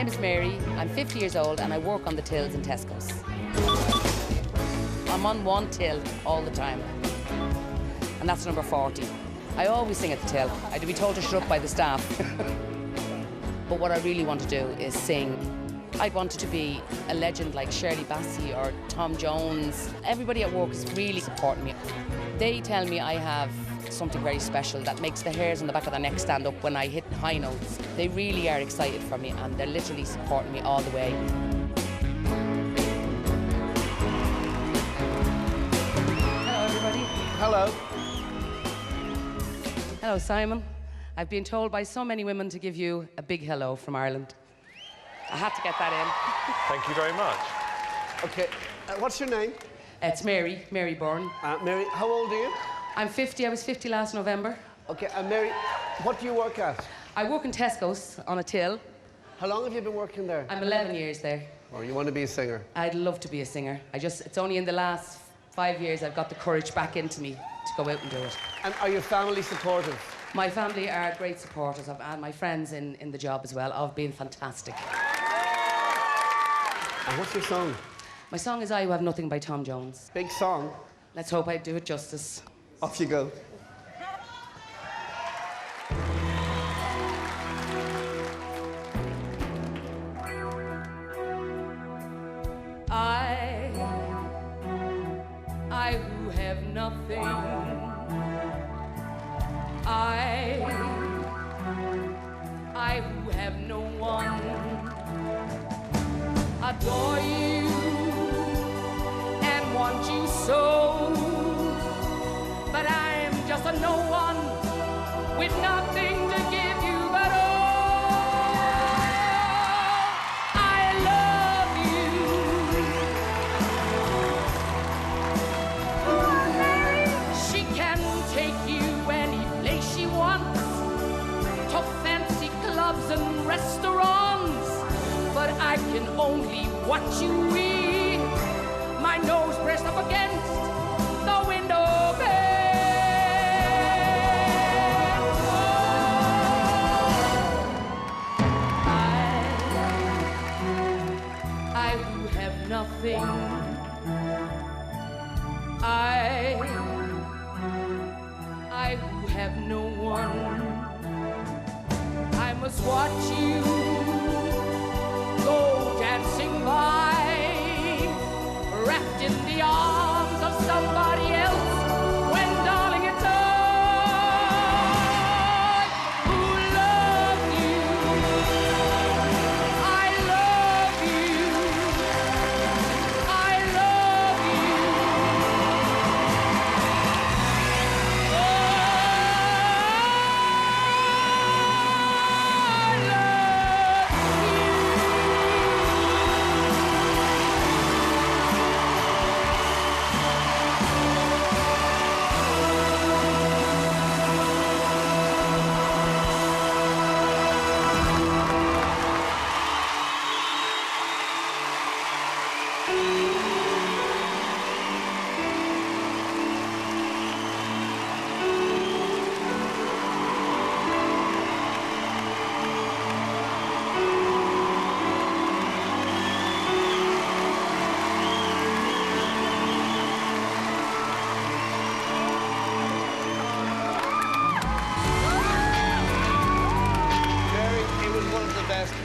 name is Mary, I'm 50 years old and I work on the tills in Tesco's. I'm on one till all the time, and that's number 40. I always sing at the till. I'd be told to shut up by the staff. But what I really want to do is sing. I wanted to be a legend like Shirley Bassey or Tom Jones. Everybody at work is really supporting me. They tell me I have something very special that makes the hairs on the back of their neck stand up when I hit high notes. They really are excited for me and they're literally supporting me all the way. Hello, everybody. Hello. Hello, Simon. I've been told by so many women to give you a big hello from Ireland. I had to get that in. Thank you very much. Okay, what's your name? It's Mary Byrne. Mary, how old are you? I'm 50. I was 50 last November. Okay, Mary, what do you work at? I work in Tesco's on a till. How long have you been working there? I'm 11 years there. Or you want to be a singer? I'd love to be a singer. It's only in the last 5 years I've got the courage back into me to go out and do it. And are your family supportive? My family are great supporters of, and my friends in the job as well have been fantastic. And what's your song? My song is I Who Have Nothing by Tom Jones. Big song. Let's hope I do it justice. Off you go. I who have nothing, I who have no one, adore you and want you so, but I'm just a no one with nothing to give you but all. I love you. She can take you any place she wants, to fancy clubs and restaurants, but I can only watch you read, my nose pressed up against the window pane. I who have nothing, I who have no one, I must watch you go dancing by, wrapped in the arms of somebody else, when darling it's I who love you. I love you. I love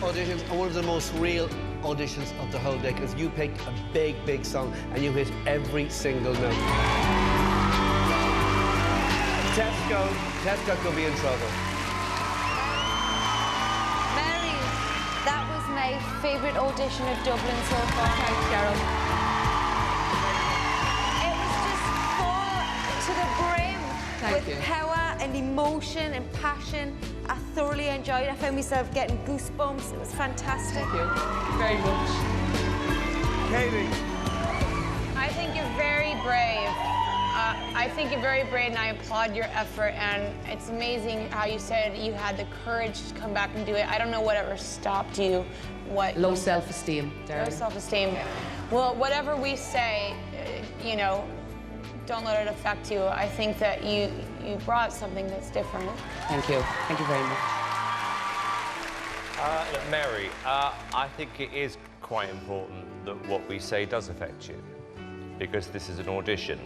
auditions and one of the most real auditions of the whole day, because you picked a big, big song and you hit every single note. Tesco could be in trouble. Mary, that was my favourite audition of Dublin so far. Thanks, Carol. It was just full to the brim with power and emotion and passion. I thoroughly enjoyed it. I found myself getting goosebumps. It was fantastic. Thank you very much. Katie. I think you're very brave. I think you're very brave, and I applaud your effort. And it's amazing how you said you had the courage to come back and do it. I don't know whatever stopped you. Low self-esteem, Low self-esteem. Well, whatever we say, you know, don't let it affect you. I think that you brought something that's different. Thank you. Thank you very much. Look, Mary, I think it is quite important that what we say does affect you, because this is an audition.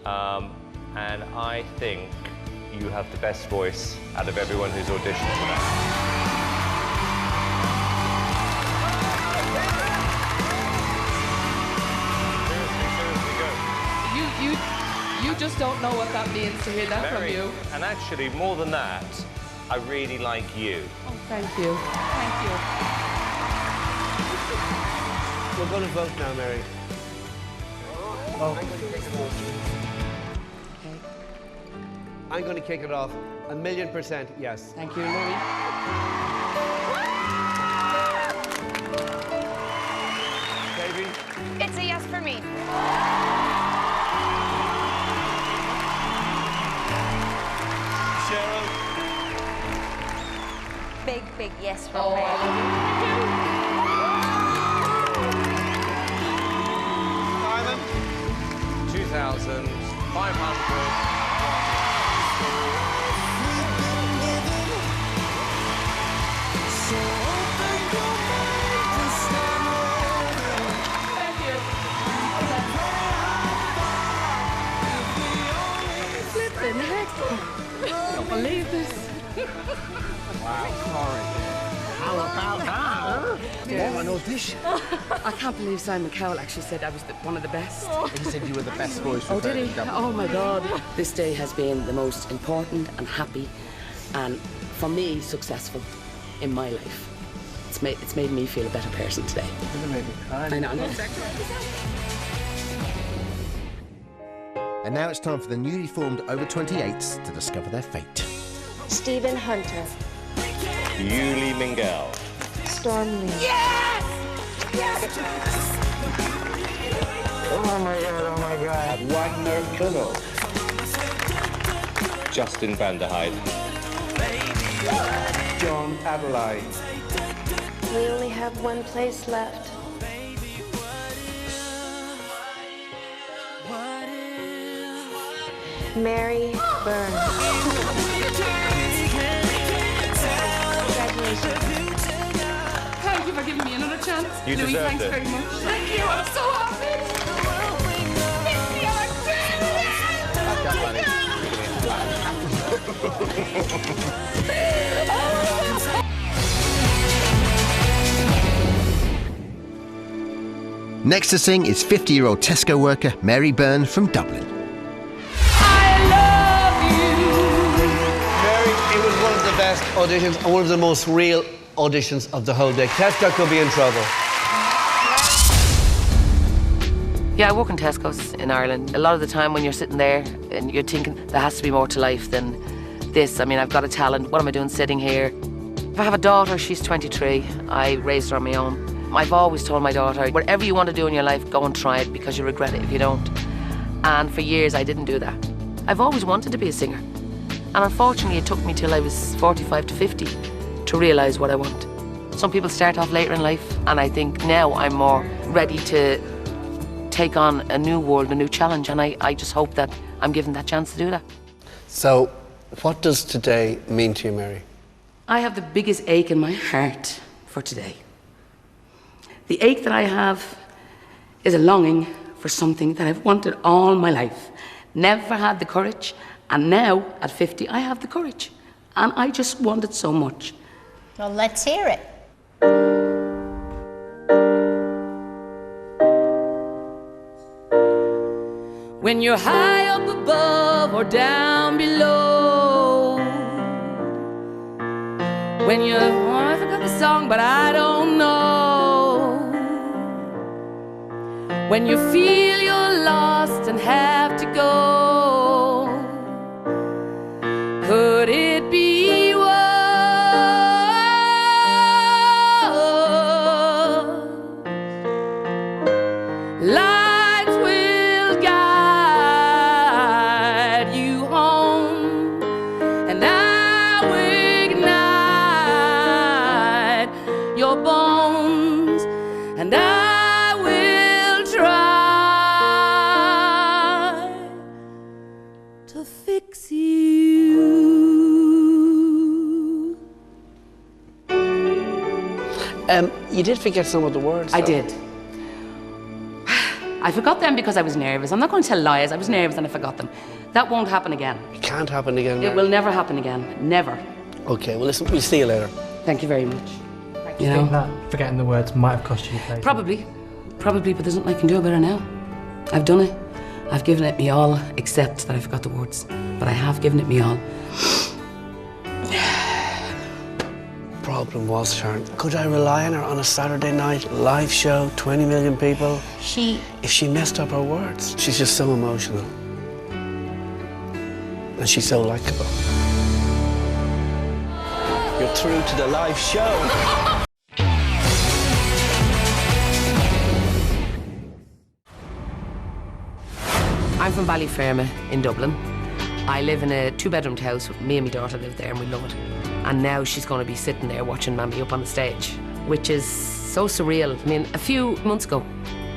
And I think you have the best voice out of everyone who's auditioned tonight. Seriously, go. You just don't know what that means to hear that Mary, from you. and actually, more than that, I really like you. Oh, thank you. Thank you. We're going to vote now, Mary. I'm going to kick it off. 1,000,000% yes. Thank you, Louis. Baby? It's a yes for me. Cheryl? Big, big yes from Oh, me. I love Simon? 2,500. Flippin' heck. I don't believe this. Wow, Corey. How about that? Yeah, an audition. I can't believe Simon Cowell actually said I was one of the best. He said you were the best voice. Oh, did he? Oh, my God. This day has been the most important and happy and, for me, successful in my life. It's made me feel a better person today. It's gonna make me cry. I know. And now it's time for the newly formed over 28s to discover their fate. Stephen Hunter. Yuli Mingel. Storm Lee. Yes! Yes! Oh my God. Wagner Kuno. Justin Vanderhyde. John Adelaide. We only have one place left. Mary Byrne. Congratulations. Thank you for giving me another chance. You Louis, deserved thanks it. very much. Thank you. I'm so happy. Next to sing is 50-year-old Tesco worker Mary Byrne from Dublin. Mary, it was one of the best auditions and one of the most real auditions of the whole day. Tesco could be in trouble. Yeah, I work in Tesco's in Ireland. A lot of the time when you're sitting there and you're thinking there has to be more to life than this. I mean, I've got a talent. What am I doing sitting here? If I have a daughter, she's 23. I raised her on my own. I've always told my daughter, whatever you want to do in your life, go and try it because you regret it if you don't. And for years, I didn't do that. I've always wanted to be a singer. And unfortunately, it took me till I was 45 to 50 to realise what I want. Some people start off later in life, and I think now I'm more ready to take on a new world, a new challenge, and I just hope that I'm given that chance to do that. So, what does today mean to you, Mary? I have the biggest ache in my heart for today. The ache that I have is a longing for something that I've wanted all my life. Never had the courage, and now, at 50, I have the courage. And I just want it so much. Well, let's hear it. When you're high up above or down below. When you're, oh, I forgot the song, but I don't know. When you feel you're lost and have to go. Could it be worse? Lights will guide you home, and I will ignite your bones, and I will try You did forget some of the words, I though. did. I forgot them because I was nervous. I'm not going to tell lies. I was nervous and I forgot them. That won't happen again. It can't happen again. It will never happen again. Never. Okay, well, listen, we'll see you later. Thank you very much. Do you think that forgetting the words might have cost you your place? Probably. Probably, but there's nothing I can do about it now. I've done it. I've given it me all, except that I forgot the words. But I have given it me all. Problem was, Sharon, could I rely on her on a Saturday night live show, 20 million people? If she messed up her words, she's just so emotional. And she's so likable. You're through to the live show. I'm from Ballyferma in Dublin. I live in a 2-bedroomed house. Me and my daughter live there and we love it. And now she's going to be sitting there watching Mammy up on the stage, which is so surreal. I mean, a few months ago,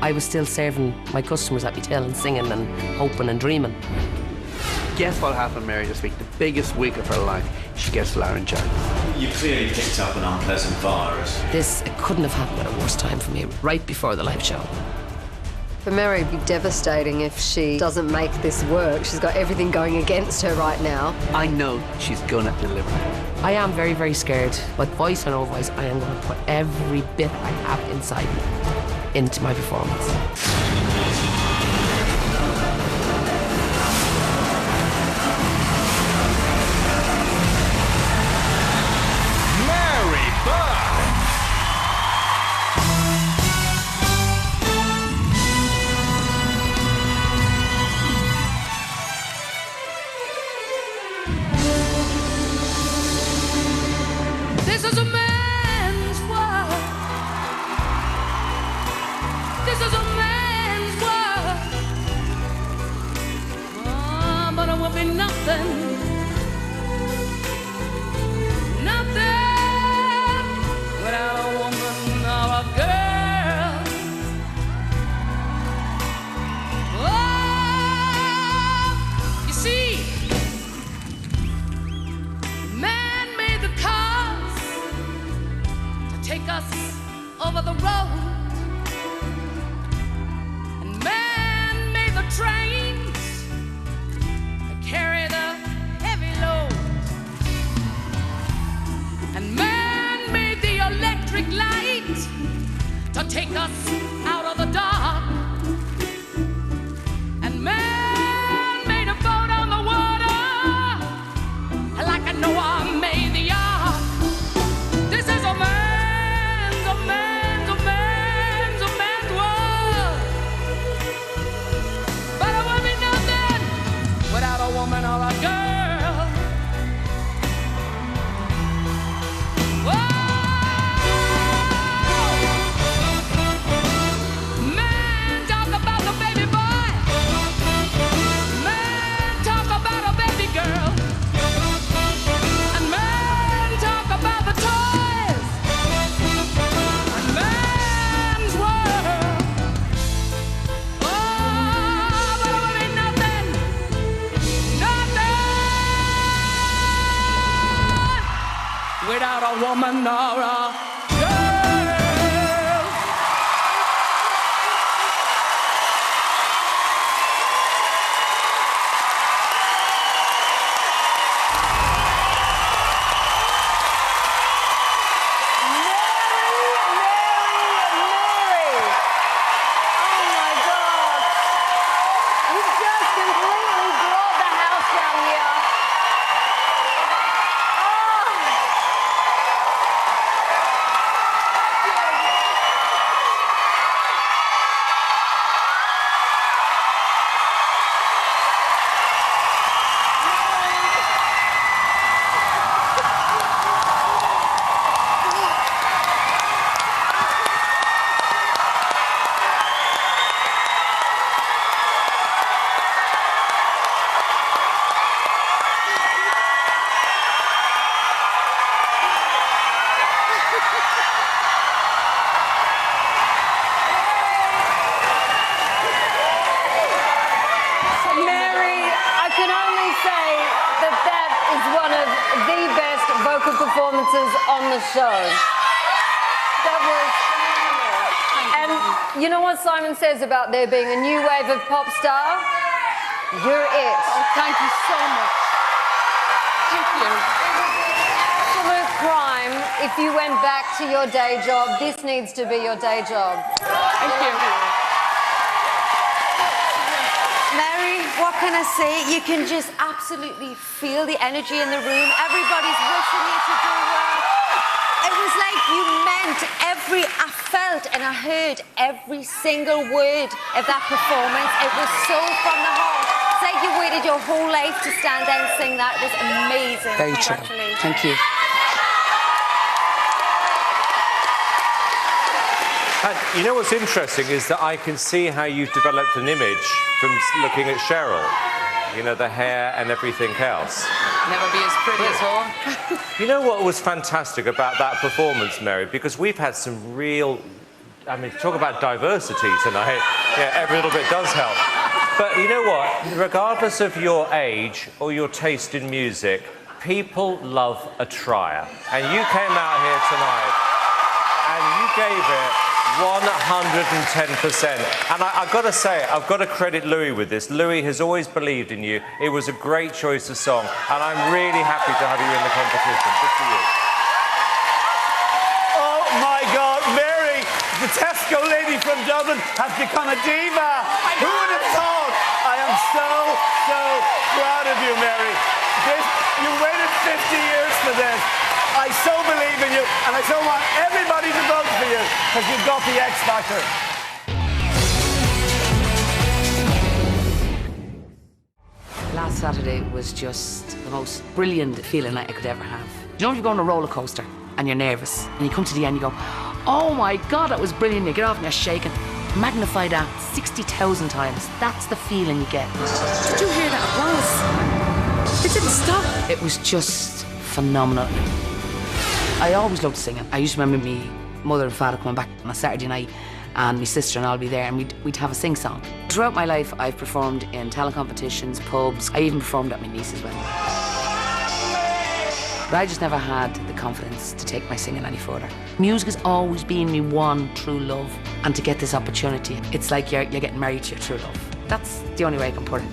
I was still serving my customers at my till and singing and hoping and dreaming. Guess what happened, Mary, this week? The biggest week of her life. She gets laryngitis. You clearly picked up an unpleasant virus. This couldn't have happened at a worse time for me, right before the live show. For Mary, it'd be devastating if she doesn't make this work. She's got everything going against her right now. I know she's gonna deliver. I am very, very scared, but voice or no voice, I am going to put every bit I have inside me into my performance. Mary Byrne! This is a man's world. This is a man's world. Oh, but it will be nothing. Nothing without a woman or a girl. Oh, you see, man made the cars to take us over the road, and man made the trains to carry the heavy load, and man made the electric light to take us out of the dark, and man made a boat on the water like a Noah made the ark. This is a man's world. But it will be nothing without a woman or a girl. Whoa! Man, talk about the baby boy. Man, talk about a baby girl. And man, talk about the toys. And man's world. Oh, but it will be nothing without a woman or a girl. Performances on the show. That And you know what Simon says about there being a new wave of pop star? You're it. Oh, thank you so much. Thank you. Absolute crime if you went back to your day job. This needs to be your day job. Thank you. Mary, what can I say? You can just absolutely feel the energy in the room. Everybody's rushing you to do work. It was like you meant I felt and I heard every single word of that performance. It was so from the heart. It's like you waited your whole life to stand there and sing that. It was amazing. Very true. Congratulations. Thank you. And you know what's interesting is that I can see how you've developed an image from looking at Cheryl. You know, the hair and everything else. Never be as pretty as her. You know what was fantastic about that performance, Mary? Because we've had some real... I mean, talk about diversity tonight. Yeah, every little bit does help. But you know what? Regardless of your age or your taste in music, people love a trier. And you came out here tonight and you gave it 110%. And I've got to say, I've got to credit Louis with this. Louis has always believed in you. It was a great choice of song, and I'm really happy to have you in the competition. Good for you. Oh my God, Mary, the Tesco lady from Dublin has become a diva. Who would have thought? I am so proud of you, Mary. You waited 50 years for this. I so believe in you, and I so want everybody to vote for you, because you've got the X Factor. Last Saturday was just the most brilliant feeling I could ever have. You know, if you go on a roller coaster and you're nervous, and you come to the end, you go, oh my God, that was brilliant. You get off and you're shaking. Magnify that 60,000 times. That's the feeling you get. Did you hear that applause? It didn't stop. It was just phenomenal. I always loved singing. I used to remember me mother and father coming back on a Saturday night, and my sister and I'll be there, and we'd have a sing-song. Throughout my life, I've performed in talent competitions, pubs. I even performed at my niece's wedding. But I just never had the confidence to take my singing any further. Music has always been my one true love, and to get this opportunity, it's like you're getting married to your true love. That's the only way I can put it.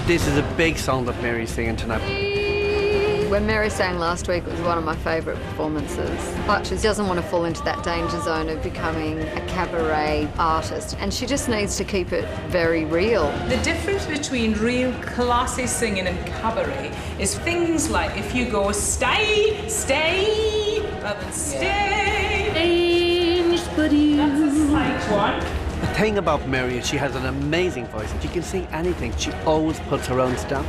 This is a big song that Mary's singing tonight. When Mary sang last week, it was one of my favourite performances. But she doesn't want to fall into that danger zone of becoming a cabaret artist, and she just needs to keep it very real. The difference between real classy singing and cabaret is things like if you go stay, stay, rather than stay. That's a slight one. The thing about Mary is she has an amazing voice, and she can sing anything. She always puts her own stamp.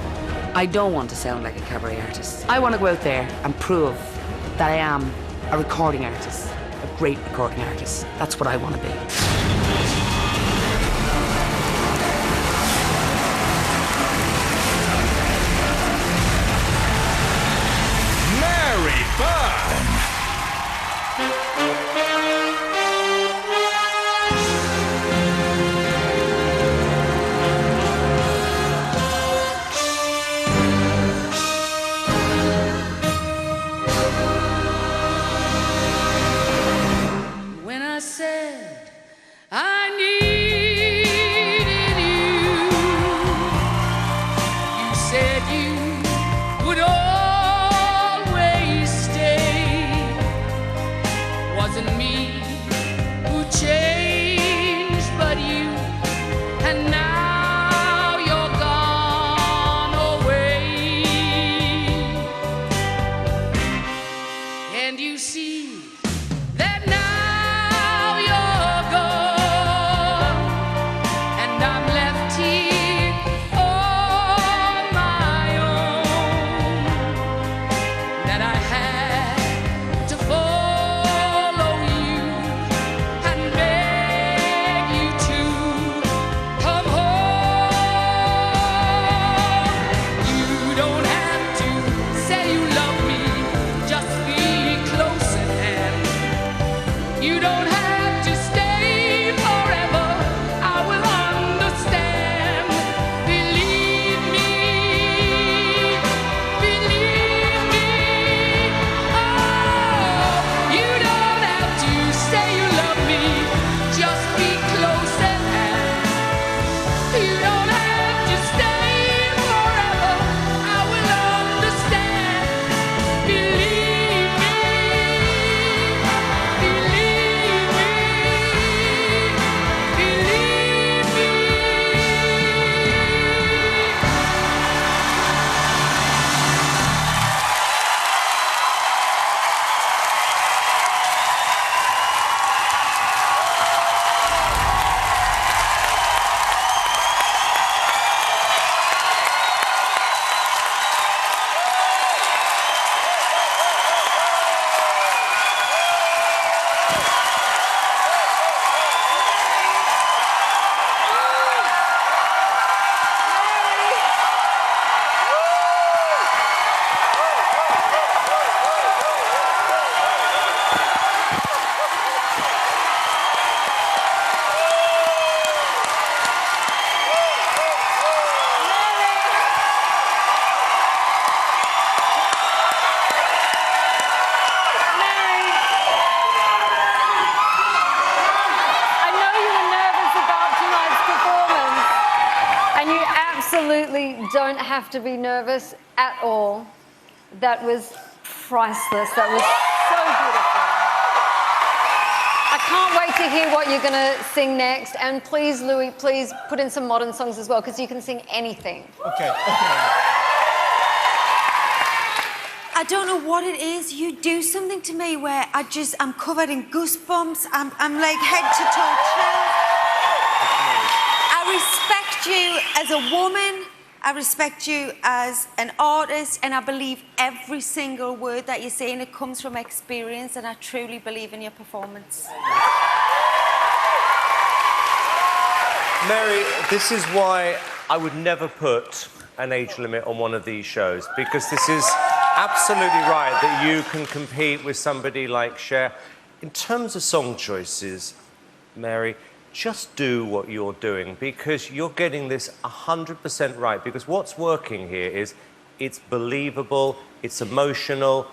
I don't want to sound like a cabaret artist. I want to go out there and prove that I am a recording artist, a great recording artist. That's what I want to be. Mary Byrne. I absolutely don't have to be nervous at all. That was priceless. That was so beautiful. I can't wait to hear what you're going to sing next. And please, Louis, please put in some modern songs as well, because you can sing anything. Okay. I don't know what it is. You do something to me where I'm covered in goosebumps. I'm like head to toe chills. I respect you as a woman. I respect you as an artist, and I believe every single word that you say, and it comes from experience, and I truly believe in your performance. Mary, this is why I would never put an age limit on one of these shows, because this is absolutely right that you can compete with somebody like Cher. In terms of song choices, Mary, just do what you're doing, because you're getting this 100% right, because what's working here is it's believable, it's emotional.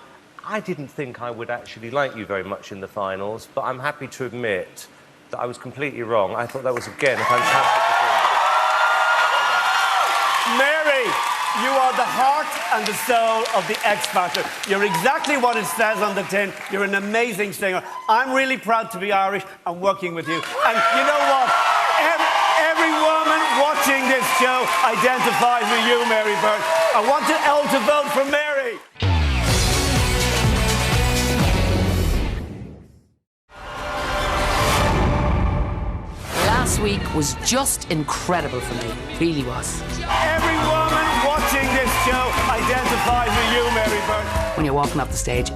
I didn't think I would actually like you very much in the finals, but I'm happy to admit that I was completely wrong. I thought that was, again, a fantastic performance. Mary, you are the heart and the soul of the X Factor. You're exactly what it says on the tin. You're an amazing singer. I'm really proud to be Irish and working with you. And you know what? Every woman watching this show identifies with you, Mary Byrne. I want you all to vote for Mary. Last week was just incredible for me. It really was. Every woman watching this show identifies with you, Mary Byrne. When you're walking off the stage,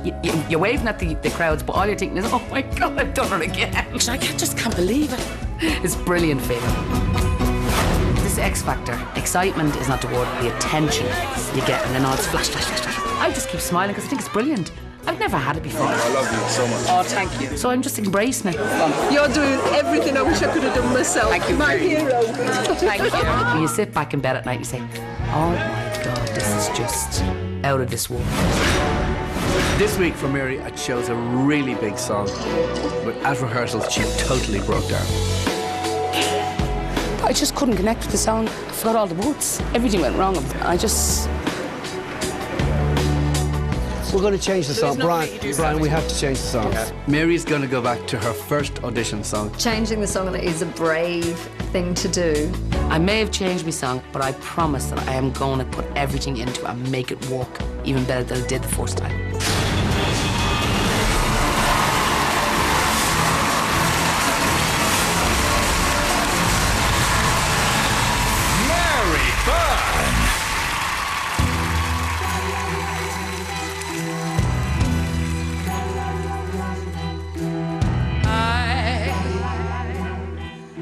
you're waving at the crowds, but all you're thinking is, oh my God, I've done it again. I just can't believe it. It's brilliant feeling. This X Factor, excitement is not the word, the attention you get, and then all it's flash, flash, flash, flash. I just keep smiling because I think it's brilliant. I've never had it before. I love you so much. Oh, thank you. So I'm just embracing it. You're doing everything I wish I could have done myself. Thank you. My hero. Thank you. When you sit back in bed at night and you say, oh my God, this is just out of this world. This week for Mary, I chose a really big song, but at rehearsals, she totally broke down. I just couldn't connect with the song. I forgot all the words. Everything went wrong. We're going to change the song. Brian, we have to change the song. Yeah. Mary's going to go back to her first audition song. Changing the song is a brave thing to do. I may have changed my song, but I promise that I am going to put everything into it and make it work even better than it did the first time. Mary Byrne.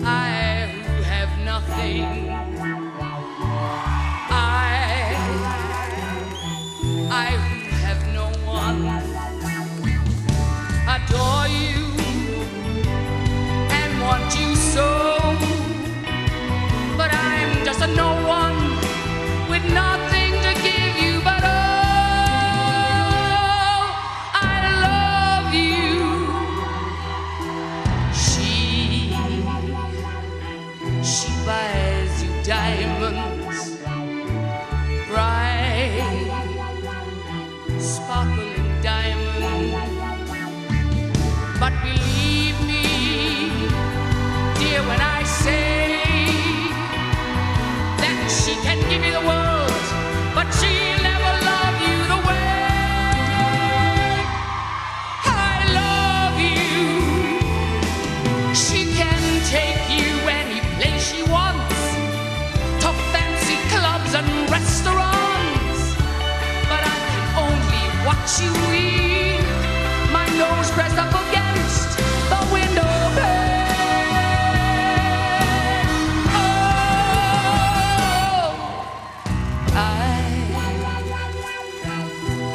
I who have nothing, I who have no one, adore you and want you so, but I'm just a no one with nothing to give you but oh, I love you. She buys you diamonds, bright, sparkling diamonds. But believe me, dear, when I say that she can give you the world, but she'll never love you the way I love you. She can take you any place she wants, to fancy clubs and restaurants, but I can only watch you weep, my nose pressed up against the window pane. Oh,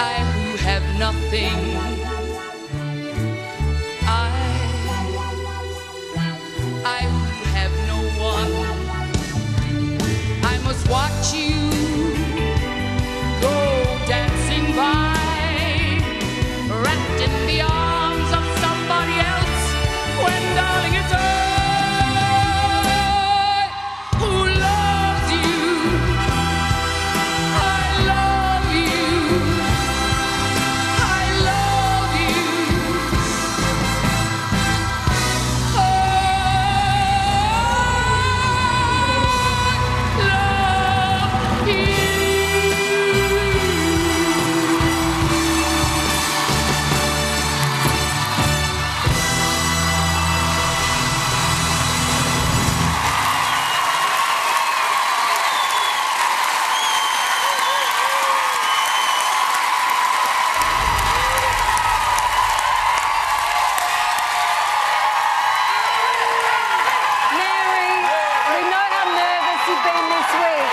I who have nothing, I who have no one, I must watch you go dancing by, wrapped in the arms of somebody else, when darling it's I who loves you. happened this week.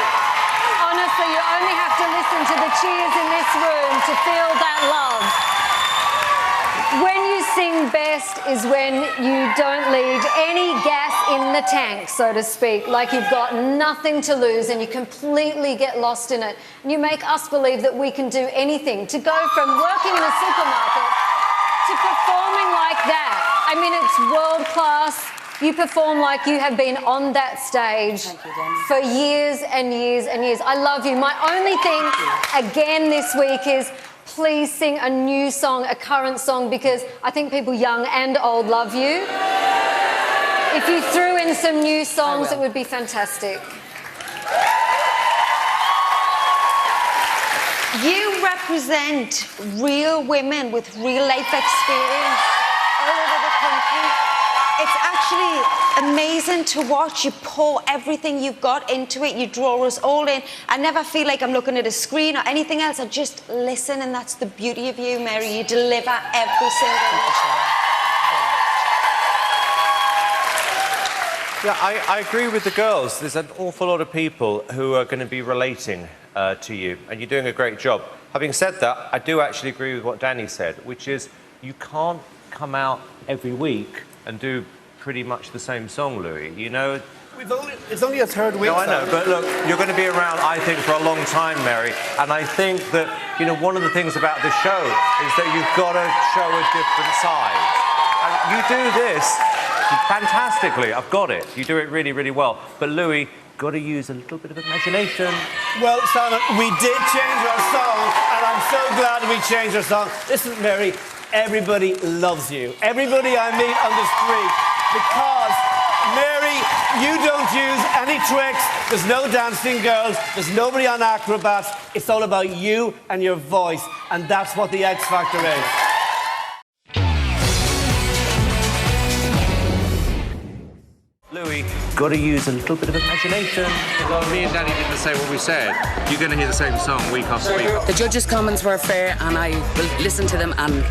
Honestly, you only have to listen to the cheers in this room to feel that love. When you sing best is when you don't leave any gas in the tank, so to speak, like you've got nothing to lose and you completely get lost in it. And you make us believe that we can do anything. To go from working in a supermarket to performing like that, I mean, it's world class. You perform like you have been on that stage for years and years and years. I love you. My only thing, again, this week is please sing a new song, a current song, because I think people young and old love you. If you threw in some new songs, it would be fantastic. You represent real women with real life experience all over the country. It's actually amazing to watch. You pour everything you've got into it. You draw us all in. I never feel like I'm looking at a screen or anything else. I just listen, and that's the beauty of you, Mary. You deliver every single night. Yeah, I agree with the girls. There's an awful lot of people who are going to be relating to you, and you're doing a great job. Having said that, I do actually agree with what Danny said, which is you can't come out every week and do pretty much the same song, Louis. You know, it's only a third week. No, I know, but look, you're going to be around, I think, for a long time, Mary. And I think that, you know, one of the things about the show is that you've got to show a different side. And you do this fantastically. I've got it. You do it really, really well. But Louis, got to use a little bit of imagination. Well, Simon, we did change our song, and I'm so glad we changed our song. Listen, Mary, everybody loves you. Everybody I meet on the street, because, Mary, you don't use any tricks. There's no dancing girls. There's nobody on acrobats. It's all about you and your voice, and that's what the X Factor is. Louis, got to use a little bit of imagination. Well, me and Danny did the same what we said. You're going to hear the same song week after week. The judges' comments were fair, and I will listen to them and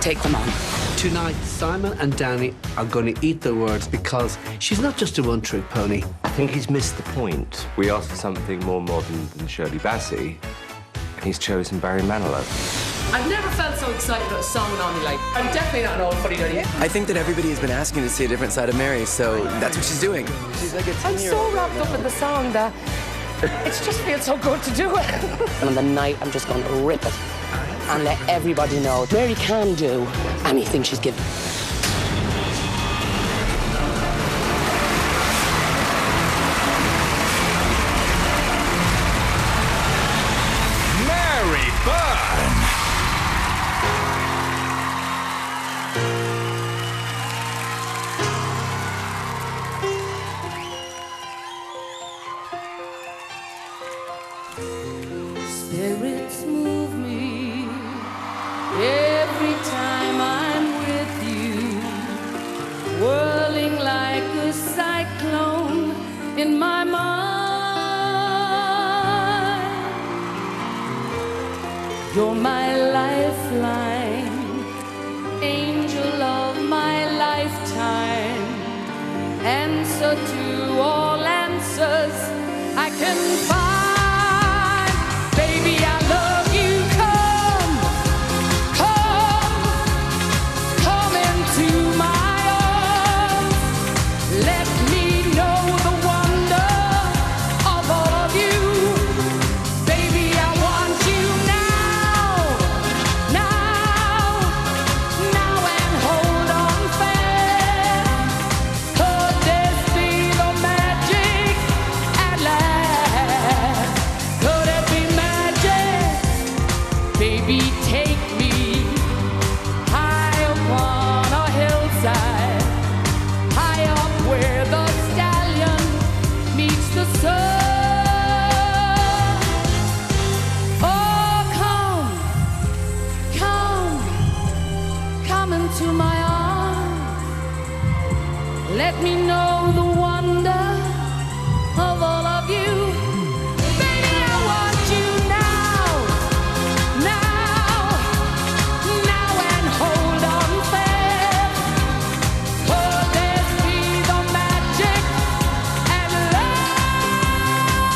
take them on. Tonight, Simon and Danny are going to eat their words because she's not just a one-trick pony. I think he's missed the point. We asked for something more modern than Shirley Bassey, and he's chosen Barry Manilow. I've never felt so excited about a song in all my life. I'm definitely not an old fuddy-duddy. I think that everybody has been asking to see a different side of Mary, so that's what she's doing. She's like a 10-year-old. I'm so wrapped up in the song that it just feels so good to do it. And on the night, I'm just going to rip it and let everybody know Mary can do anything she's given. Mary Byrne. Spirits move me every time I'm with you, whirling like a cyclone in my mind. You're my lifeline, angel of my lifetime, answer to all answers I can find. Baby, I love you. Come into my arms. Let me know the wonder of all of you. Baby, I want you now, and hold on fast. Could this be the magic at last? Could it be magic? Baby, take me high upon a hillside, high up where the stallion meets the sun. Oh, come into my arms. Let me know the wonder of all of you. Baby, I want you now, and hold on fast. Could this be the magic at last?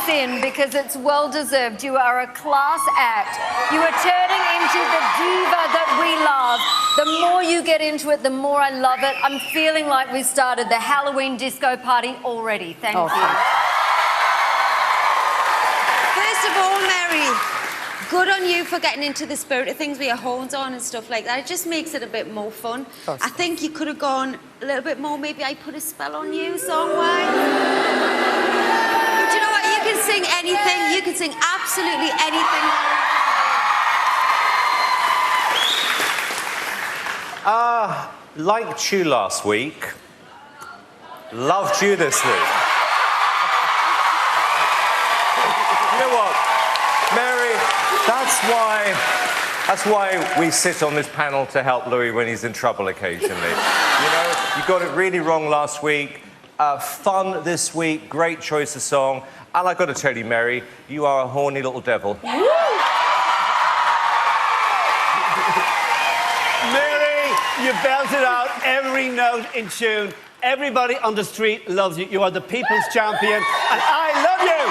this in because it's well deserved. You are a class act. You are turning into the diva that we love. The more you get into it, the more I love it. I'm feeling like we started the Halloween disco party already. Thank you. First of all, Mary, good on you for getting into the spirit of things with your horns on and stuff like that. It just makes it a bit more fun. I think you could have gone a little bit more, maybe I Put a Spell on You song-wise. But you know what? You can sing anything. You can sing absolutely anything. Liked you last week. Loved you this week. You know what, Mary? That's why we sit on this panel to help Louis when he's in trouble occasionally. You know, you got it really wrong last week. Fun this week. Great choice of song. And I got to tell you, Mary, you are a horny little devil. You belted out every note in tune. Everybody on the street loves you. You are the people's champion, and I love you!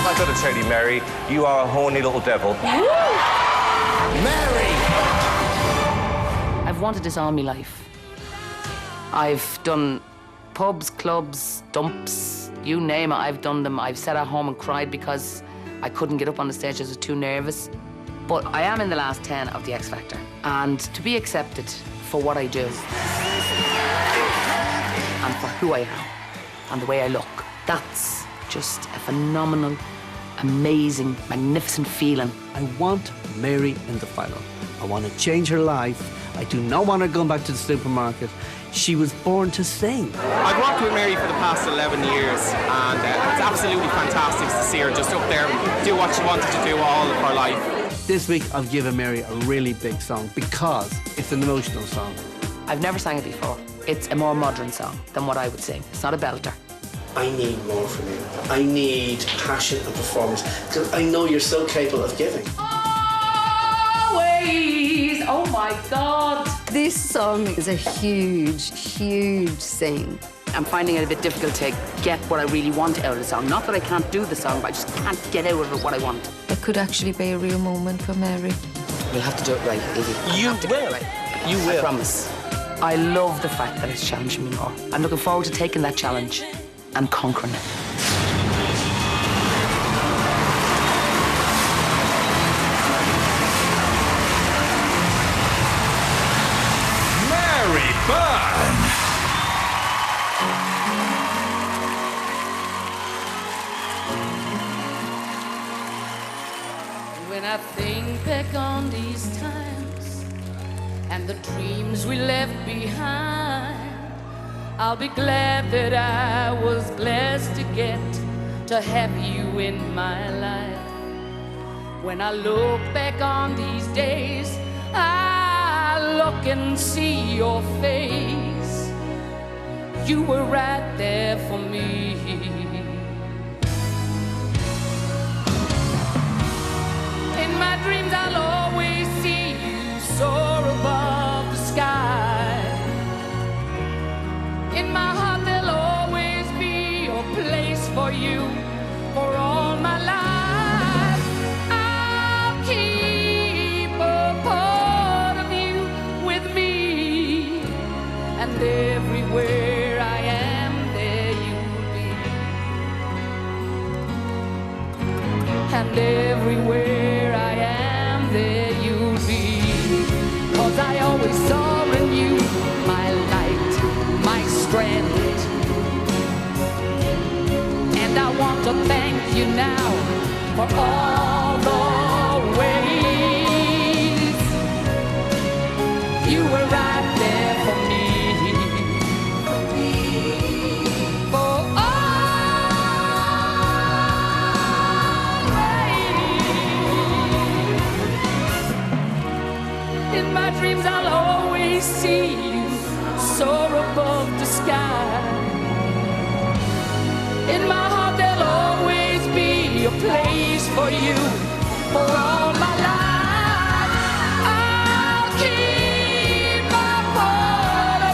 I got to tell you, Mary, you are a horny little devil. Mary! I've wanted this all my life. I've done pubs, clubs, dumps, you name it, I've done them. I've sat at home and cried because I couldn't get up on the stage, I was too nervous. But I am in the last 10 of the X Factor. And to be accepted for what I do and for who I am and the way I look, that's just a phenomenal, amazing, magnificent feeling. I want Mary in the final. I want to change her life. I do not want her going back to the supermarket. She was born to sing. I've worked with Mary for the past 11 years, and it's absolutely fantastic to see her just up there and do what she wanted to do all of her life. This week, I've given Mary a really big song because it's an emotional song. I've never sang it before. It's a more modern song than what I would sing. It's not a belter. I need more from you. I need passion and performance because I know you're so capable of giving. Always! Oh my God! This song is a huge, huge sing. I'm finding it a bit difficult to get what I really want out of the song. Not that I can't do the song, but I just can't get out of it what I want. It could actually be a real moment for Mary. You'll have to do it right, Evie. You will. Right. You will. I promise. I love the fact that it's challenging me more. I'm looking forward to taking that challenge and conquering it. Mary Byrne. When I think back on these times and the dreams we left behind, I'll be glad that I was blessed to get to have you in my life. When I look back on these days, I look and see your face. You were right there for me. In my dreams, I'll always see you soar above the sky. In my heart, there'll always be a place for you for all my life. I'll keep a part of you with me, and everywhere I am, there you'll be. And everywhere I am, there you'll be. 'Cause I always saw in you my light, my strength. And I want to thank you now for all the ways you were right there for me. For in my dreams, I'll always see you soar above the sky. In my heart, there'll always be a place for you for all my life. I'll keep my part of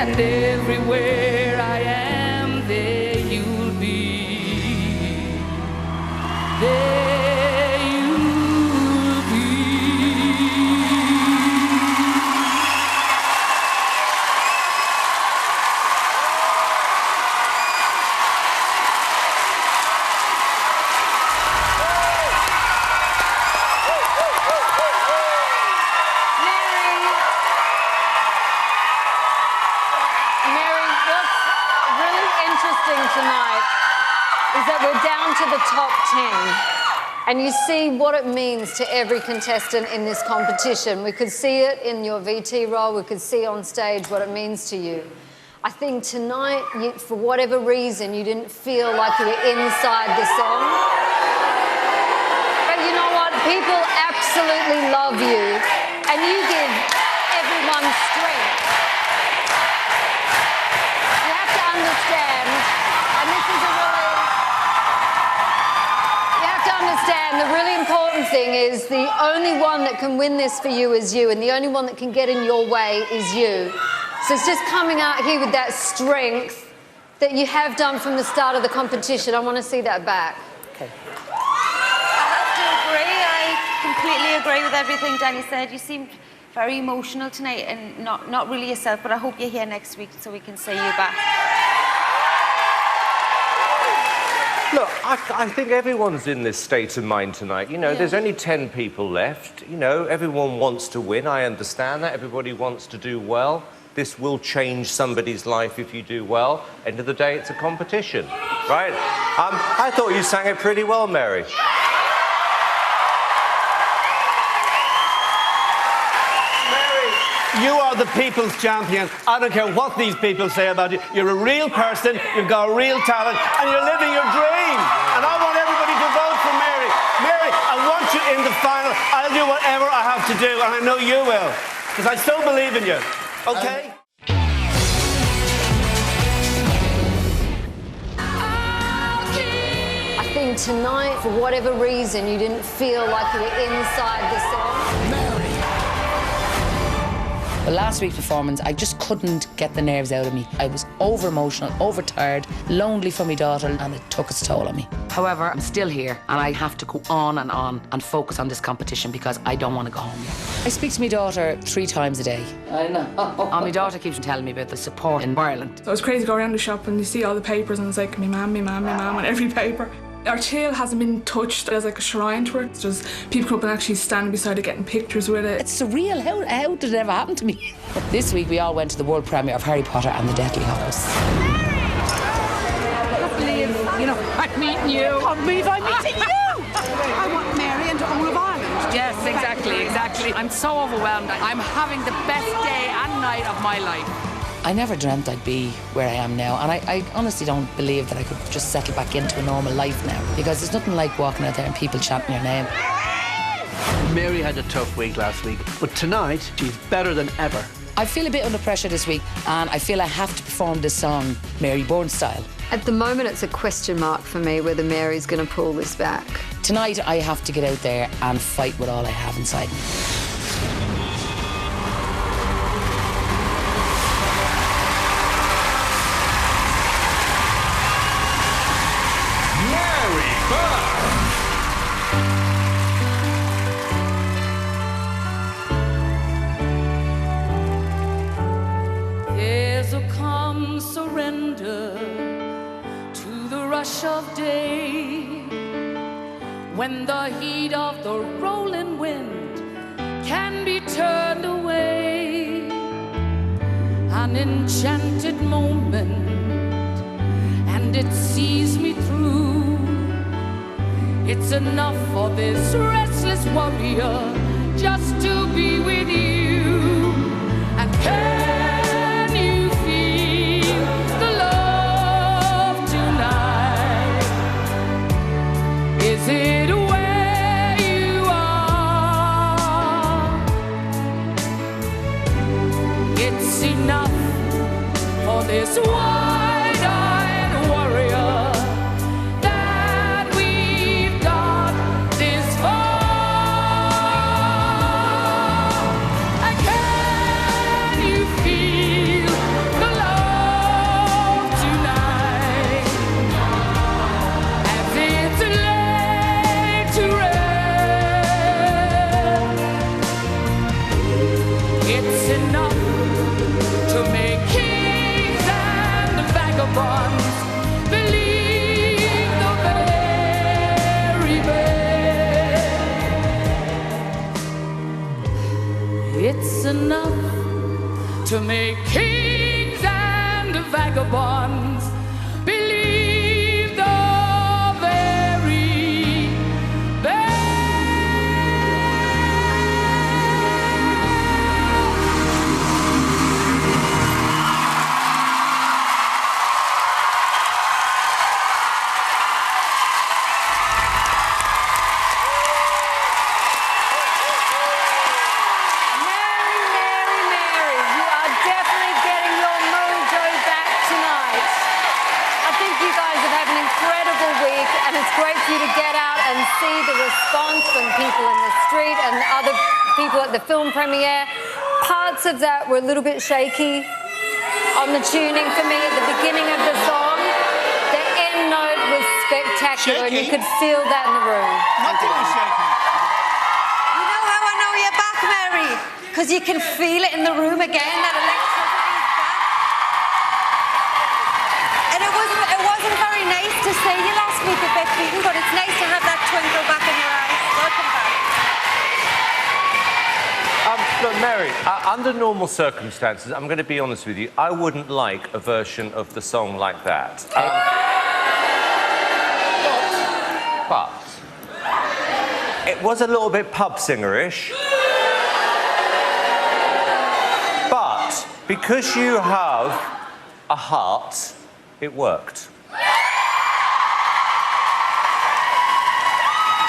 and everywhere I am, there you'll be. There you'll be. Tonight is that we're down to the top 10 and you see what it means to every contestant in this competition. We could see it in your VT role, we could see on stage what it means to you. I think tonight, for whatever reason, you didn't feel like you were inside the song. But you know what? People absolutely love you and you give everyone strength. You have to understand. And this is you have to understand, the really important thing is the only one that can win this for you is you, and the only one that can get in your way is you. So it's just coming out here with that strength that you have done from the start of the competition. I want to see that back. I have to agree. I completely agree with everything Danny said. You seemed very emotional tonight and not really yourself, but I hope you're here next week so we can see you back. Look, I think everyone's in this state of mind tonight. You know, there's only 10 people left. You know, everyone wants to win. I understand that. Everybody wants to do well. This will change somebody's life if you do well. End of the day, it's a competition, right? I thought you sang it pretty well, Mary. You are the people's champion. I don't care what these people say about you. You're a real person, you've got a real talent, and you're living your dream. And I want everybody to vote for Mary. Mary, I want you in the final. I'll do whatever I have to do, and I know you will, because I so believe in you. Okay? I think tonight, for whatever reason, you didn't feel like you were inside the song. The last week's performance, I just couldn't get the nerves out of me. I was over-emotional, over-tired, lonely for my daughter, and it took its toll on me. However, I'm still here, and I have to go on and focus on this competition because I don't want to go home yet. I speak to my daughter 3 times a day. I know. My daughter keeps telling me about the support in Ireland. So it's crazy to go around the shop and you see all the papers and it's like, me mum on every paper. Our tail hasn't been touched as like a shrine to her. It's just people come up and actually stand beside it getting pictures with it. It's surreal. How did it ever happen to me? This week we all went to the world premiere of Harry Potter and the Deathly Hallows. I can't believe, I'm meeting you. I can't believe I'm meeting you. I want Mary and all of Ireland. Yes, exactly. I'm so overwhelmed. I'm having the best day and night of my life. I never dreamt I'd be where I am now, and I honestly don't believe that I could just settle back into a normal life now, because there's nothing like walking out there and people chanting your name. Mary had a tough week last week, but tonight she's better than ever. I feel a bit under pressure this week, and I feel I have to perform this song Mary Byrne style. At the moment, it's a question mark for me whether Mary's going to pull this back. Tonight, I have to get out there and fight with all I have inside me. There's a calm surrender to the rush of day, when the heat of the rolling wind can be turned away. An enchanted moment, and it sees me through. It's enough for this restless warrior just to be with you. And can you feel the love tonight? Is it where you are? It's enough for this wide-eyed warrior. The It's enough to make kings and vagabonds believe the very best. See the response from people in the street and other people at the film premiere. Parts of that were a little bit shaky on the tuning for me at the beginning of the song. The end note was spectacular, and you could feel that in the room. Nothing was shaky. You know how I know you're back, Mary? Because you can feel it in the room again, that electricity's back. And it wasn't very nice to see you last week at Beth Beaton, but it's nice to have that twinkle back in your eyes. Welcome back. Look, Mary, under normal circumstances, I'm going to be honest with you, I wouldn't like a version of the song like that. But it was a little bit pub singerish. But because you have a heart, it worked.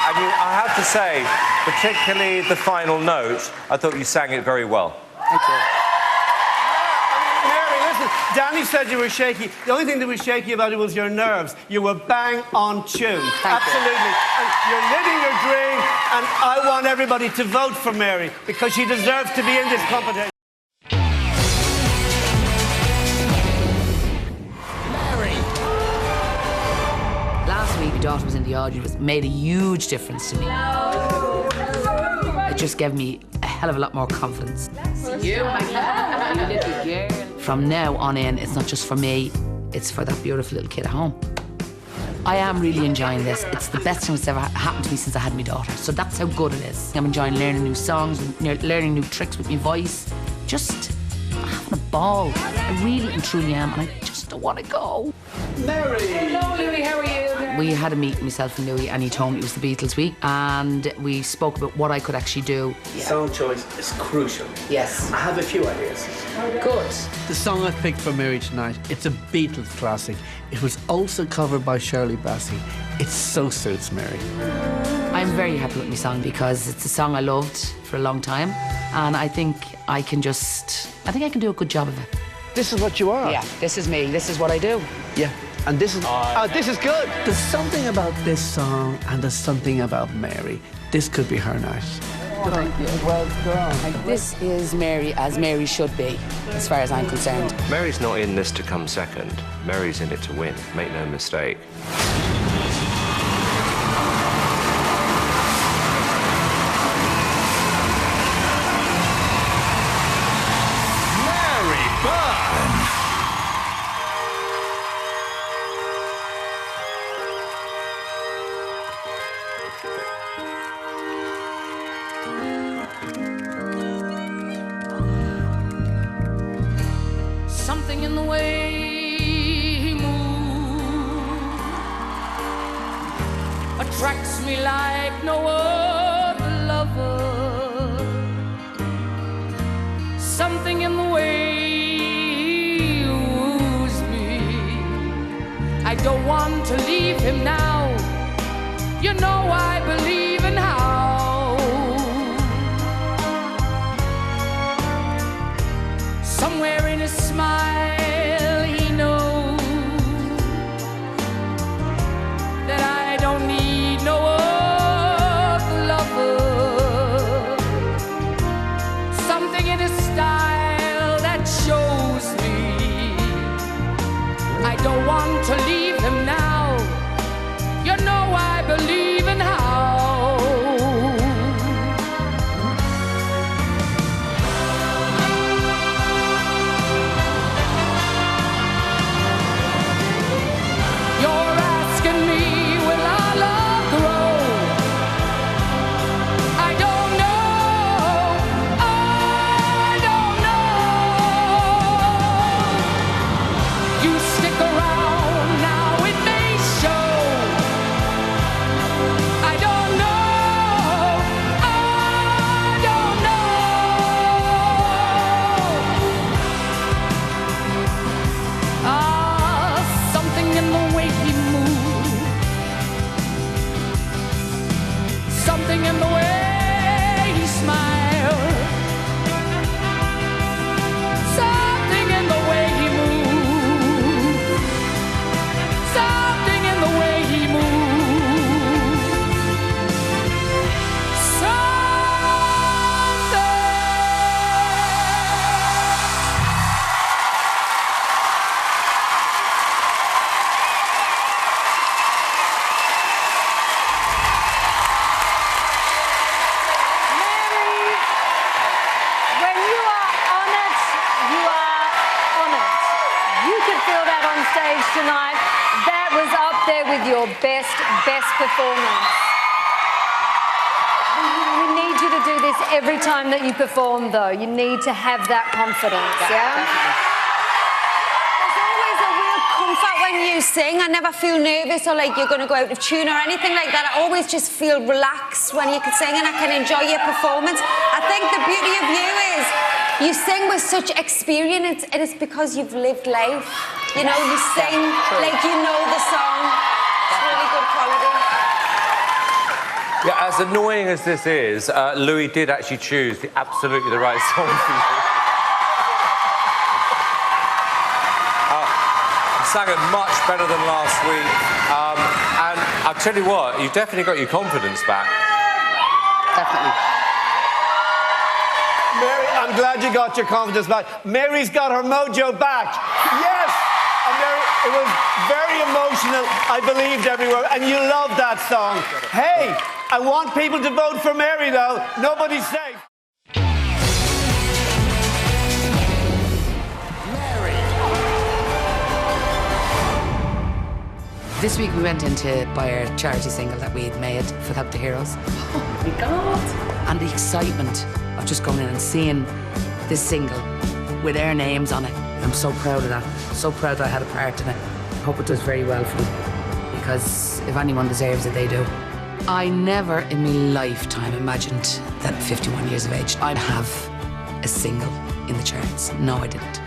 I mean, I have to say, particularly the final note, I thought you sang it very well. Thank you. Mary, listen, Danny said you were shaky. The only thing that was shaky about it was your nerves. You were bang on tune. Absolutely. And you're living your dream, and I want everybody to vote for Mary because she deserves to be in this competition. Last week, my daughter was in the audition. It made a huge difference to me. It just gave me a hell of a lot more confidence. From now on in, it's not just for me, it's for that beautiful little kid at home. I am really enjoying this. It's the best thing that's ever happened to me since I had my daughter. So that's how good it is. I'm enjoying learning new songs, learning new tricks with my voice. Just having a ball. I really and truly am, and I just don't want to go. Mary! Hello, Louis, how are you? We had a meeting, myself and Louis, and he told me it was the Beatles week, and we spoke about what I could actually do. Song choice is crucial. Yes. I have a few ideas. Good. The song I picked for Mary tonight, it's a Beatles classic. It was also covered by Shirley Bassey. It so suits Mary. I'm very happy with my song because it's a song I loved for a long time, and I think I can do a good job of it. This is what you are. Yeah, this is me. This is what I do. Yeah. And this is... this is good. There's something about this song, and there's something about Mary. This could be her night. Thank you. Well done. This is Mary as Mary should be, as far as I'm concerned. Mary's not in this to come second. Mary's in it to win. Make no mistake. Mary Byrne. Something in the way he moves attracts me like no other lover. Something in the way he woos me. I don't want to leave him now. You know I believe in how. Somewhere in his smile, he knows that I don't need no other lover. Something in his style that shows me I don't want to leave him now. You know I believe in how. You're asking me, will our love grow? I don't know. Oh, Byrne, you are on it. You are on it. You could feel that on stage tonight. That was up there with your best performance. We need you to do this every time that you perform, though. You need to have that confidence, yeah? There's always a real comfort when you sing. I never feel nervous or like you're going to go out of tune or anything like that. I always just feel relaxed when you can sing and I can enjoy your performance. I think the beauty of you is you sing with such experience and it's because you've lived life. You know, you sing like you know the song. It's really good quality. Yeah, as annoying as this is, Louis did actually choose absolutely the right song for you. You sang it much better than last week. And I'll tell you what, you've definitely got your confidence back. Definitely. Mary, I'm glad you got your confidence back. Mary's got her mojo back. Yes! And Mary, it was very emotional. I believed everywhere. And you loved that song. Hey, I want people to vote for Mary, though. Nobody's safe. This week we went in to buy our charity single that we had made for Help the Heroes. Oh my God. And the excitement of just going in and seeing this single with our names on it. I'm so proud of that. So proud that I had a part in it. I hope it does very well for them, because if anyone deserves it, they do. I never in my lifetime imagined that at 51 years of age I'd have a single in the charts. No, I didn't.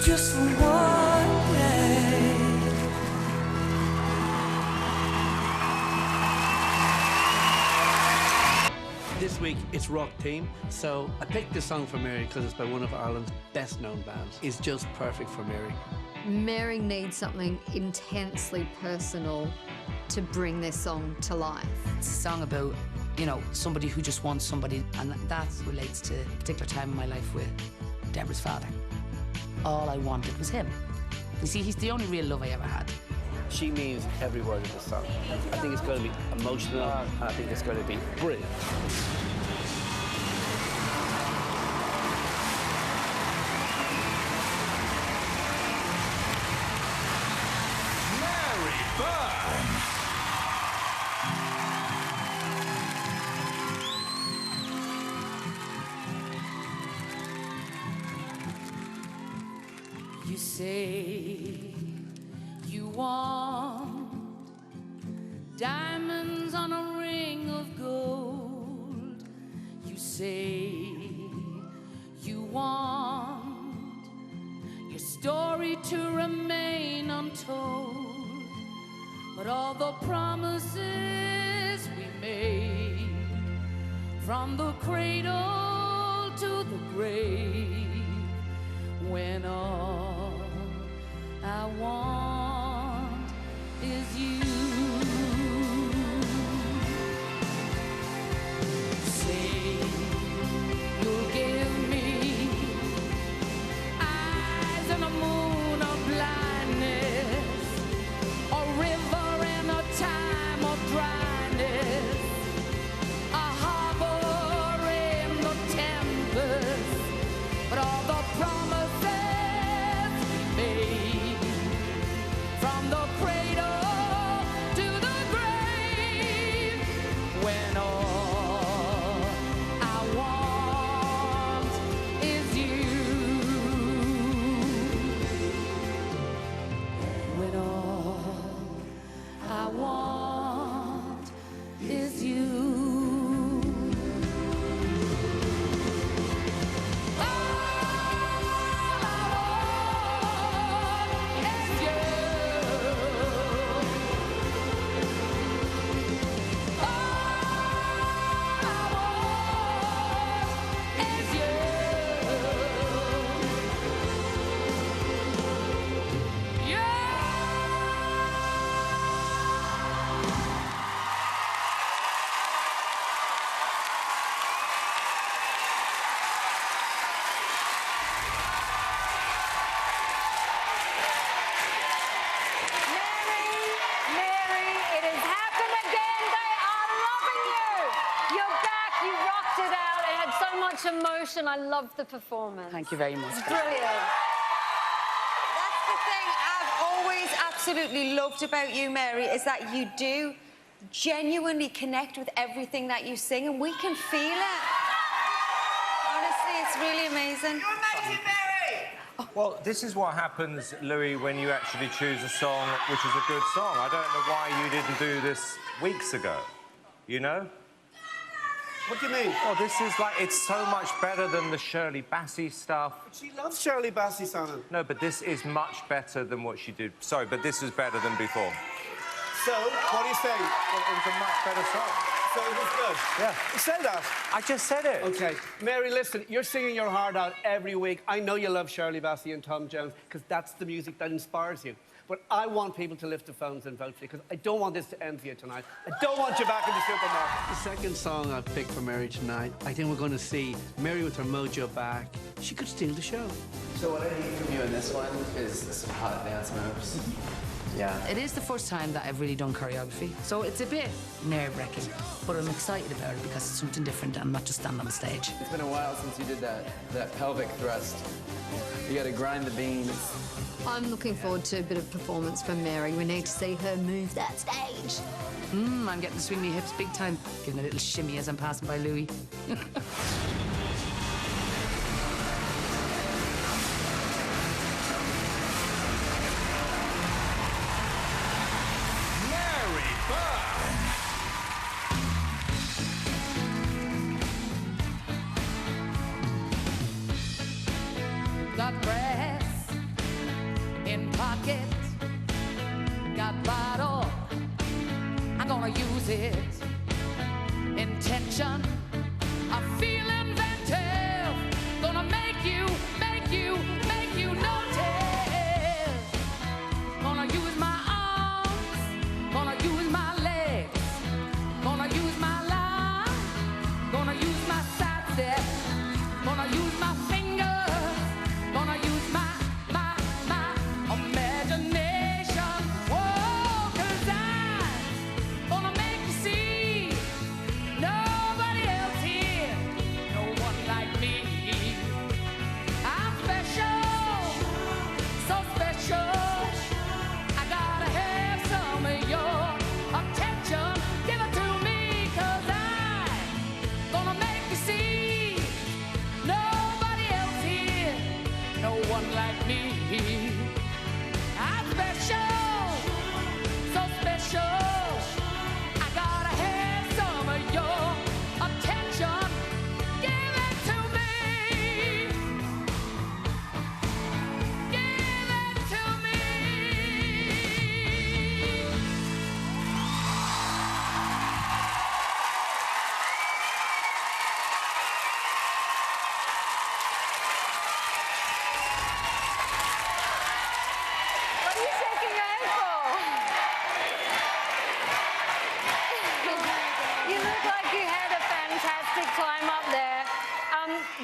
just for one day. This week it's rock theme, so I picked this song for Mary because it's by one of Ireland's best known bands. It's just perfect for Mary. Mary needs something intensely personal to bring this song to life. It's a song about, you know, somebody who just wants somebody, and that relates to a particular time in my life with Deborah's father. All I wanted was him. You see, he's the only real love I ever had. She means every word of the song. I think it's going to be emotional, and I think it's going to be brilliant. Mary Byrne. You say you want diamonds on a ring of gold. You say you want your story to remain untold. But all the promises we made, from the cradle to the grave, when all I want is you. Say you'll give me eyes and a moon of blindness, a river in a time of dryness, a harbor in the tempest. But all the promises we made, from the cradle to the grave, when all I want is you. When all I want is you. Mary, it has happened again. They are loving you. You're back. You rocked it out. It had so much emotion. I loved the performance. Thank you very much. It's brilliant. That's the thing I've always absolutely loved about you, Mary, is that you do genuinely connect with everything that you sing, and we can feel it. Honestly, it's really amazing. You're amazing, Mary! Well, this is what happens, Louis, when you actually choose a song which is a good song. I don't know why you didn't do this weeks ago, you know? What do you mean? Well, this is like, it's so much better than the Shirley Bassey stuff. She loves Shirley Bassey, Shannon. No, but this is much better than what she did. Sorry, but this is better than before. So, what are you saying? Well, it was a much better song. So it was good? Yeah. You said that. I just said it. Okay. Mary, listen, you're singing your heart out every week. I know you love Shirley Bassey and Tom Jones because that's the music that inspires you. But I want people to lift the phones and vote for you because I don't want this to end for you tonight. I don't want you back in the supermarket. The second song I've picked for Mary tonight, I think we're going to see Mary with her mojo back. She could steal the show. So what I need from you in this one is some hot dance moves. Yeah. It is the first time that I've really done choreography, so it's a bit nerve-wracking, but I'm excited about it because it's something different and not just stand on the stage. It's been a while since you did that pelvic thrust. You got to grind the beans. I'm looking forward to a bit of performance from Mary. We need to see her move that stage. I'm getting to swing my hips big time, giving a little shimmy as I'm passing by Louis. Mary Byrne. Got brass pocket. Got vital, I'm gonna use it. Intention, I feel inventive. Gonna make you notice. Gonna use my arms, gonna use my legs, gonna use my life, gonna use my side step, gonna use my fingers, gonna use my imagination. Whoa, 'cause I'm gonna make you see nobody else here, no one like me. I'm special, so special. I gotta have some of your attention. Give it to me, 'cause I'm gonna make you see nobody else here, no one like me. I'm special, so special. I gotta have some of your attention. Give it to me. Give it to me. What are you shaking your head for? You look like you had a fantastic time up there.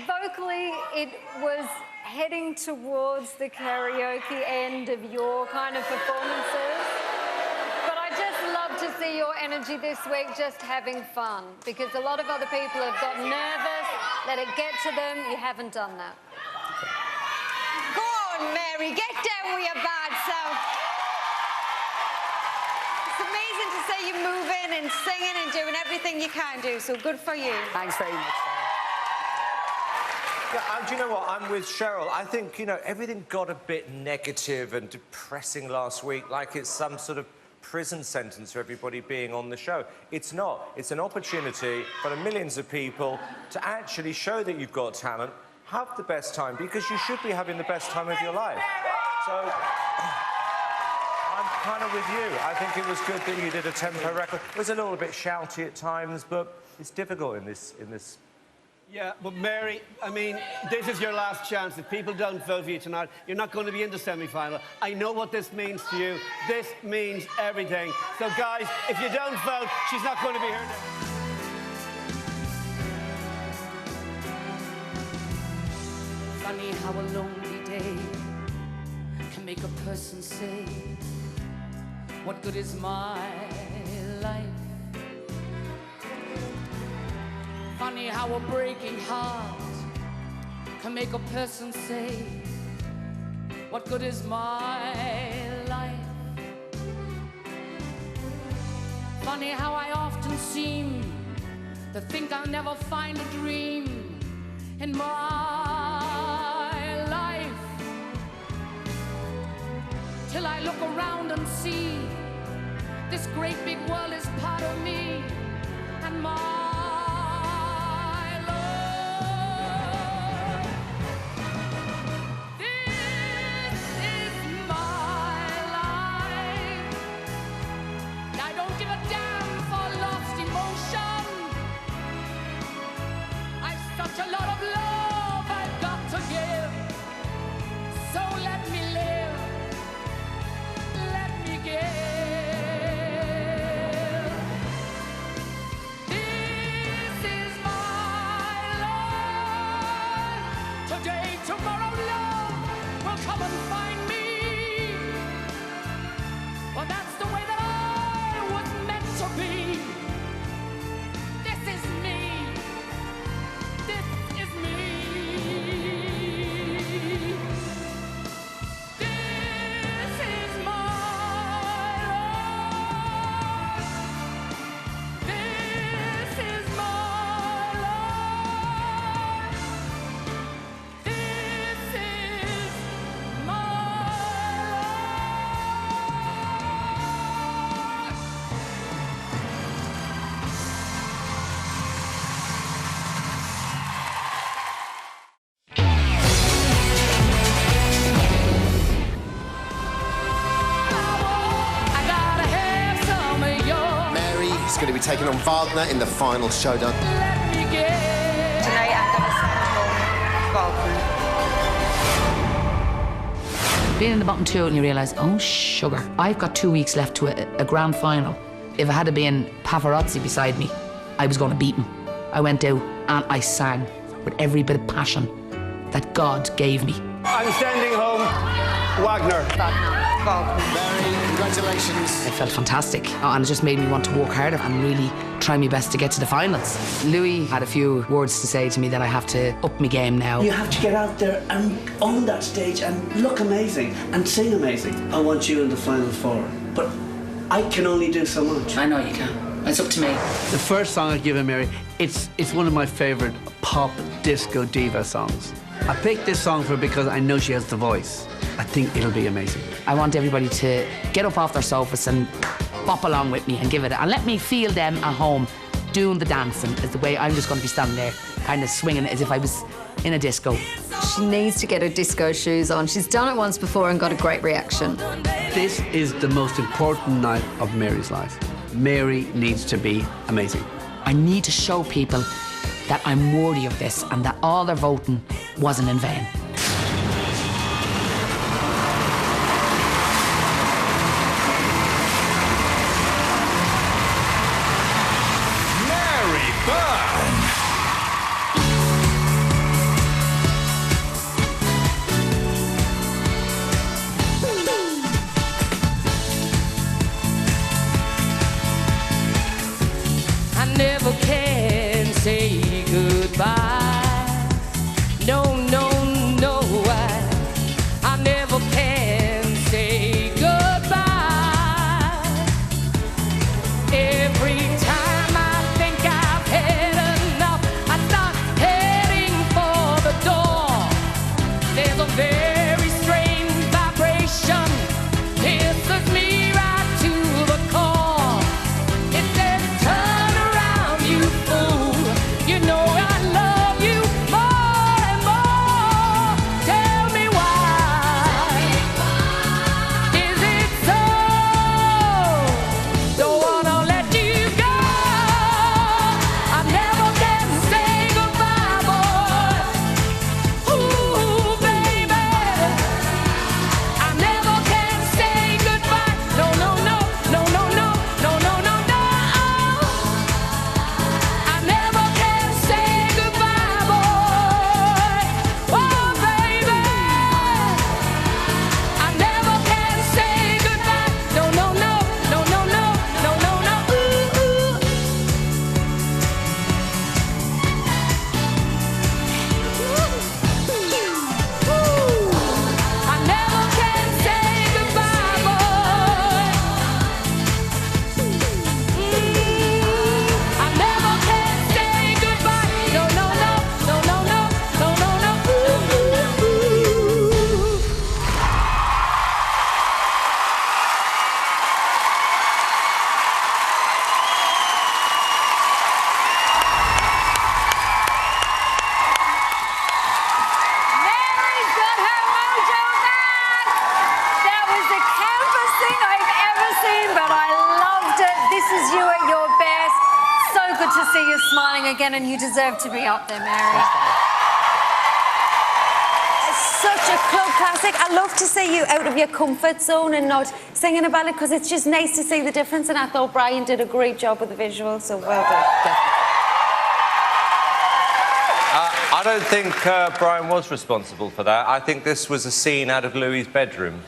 Vocally, it was heading towards the karaoke end of your kind of performances. But I just love to see your energy this week, just having fun, because a lot of other people have got nervous, let it get to them. You haven't done that. Go on, Mary, get down with your bad self. It's amazing to see you moving and singing and doing everything you can do, so good for you. Thanks very much. Yeah, do you know what? I'm with Cheryl. I think, everything got a bit negative and depressing last week, like it's some sort of prison sentence for everybody being on the show. It's not. It's an opportunity for the millions of people to actually show that you've got talent, have the best time, because you should be having the best time of your life. So I'm kind of with you. I think it was good that you did a tempo record. It was a little bit shouty at times, but it's difficult in this. Yeah, but Mary, I mean, this is your last chance. If people don't vote for you tonight, you're not going to be in the semi-final. I know what this means to you. This means everything. So, guys, if you don't vote, she's not going to be here now. Funny how a lonely day can make a person say, what good is my life? Funny how a breaking heart can make a person say, what good is my life? Funny how I often seem to think I'll never find a dream in my life, till I look around and see this great big world is part of me and my a lot of love I've got to give, so let me live, let me give. This is my life. Today, tomorrow, love will come and find me. Well, that's the way that I was meant to be. This is me. This is me. This is my life. This is my life. This is my taking on Wagner in the final showdown. Tonight I'm going to send home Wagner. Being in the bottom two and you realise, oh, sugar, I've got 2 weeks left to a grand final. If it had been paparazzi beside me, I was going to beat him. I went out and I sang with every bit of passion that God gave me. I'm sending home Wagner. Mary, congratulations. It felt fantastic, and it just made me want to work harder and really try my best to get to the finals. Louis had a few words to say to me that I have to up my game now. You have to get out there and own that stage and look amazing and sing amazing. I want you in the final four, but I can only do so much. I know you can. It's up to me. The first song I give her, Mary, it's one of my favourite pop disco diva songs. I picked this song for her because I know she has the voice. I think it'll be amazing. I want everybody to get up off their sofas and bop along with me and give it, and let me feel them at home doing the dancing as the way I'm just going to be standing there, kind of swinging as if I was in a disco. She needs to get her disco shoes on. She's done it once before and got a great reaction. This is the most important night of Mary's life. Mary needs to be amazing. I need to show people that I'm worthy of this and that all their voting wasn't in vain. Mary Byrne. I never can say goodbye. No, no, no, I never can say goodbye. Every time I think I've had enough, I start heading for the door. There's a very strange vibration, kisses me right to the core. It says, turn around, you fool. You know I love you more and more. Tell me why. Is it so? Don't wanna let you go. I never can say goodbye, boy. Ooh, baby. I never can say goodbye. No, no, no, no, no, no, no, no, no, no. I never can say goodbye, boy. Oh, baby. I never can say goodbye. No, no, no, no, no, no, no, no, no. Ooh, ooh. I never can say goodbye, boy. I never can say goodbye. No, no, no, no, no, no, no, no, no. Ooh, ooh, ooh. Mary's got her mojo back. That was the campest thing I've ever seen, but I loved it. This is you at your best. So good to see you smiling again, and you deserve to be up there, Mary. It's such a club classic. I love to see you out of your comfort zone and not singing about it, because it's just nice to see the difference, and I thought Brian did a great job with the visuals, so well done. I don't think Brian was responsible for that. I think this was a scene out of Louis' bedroom.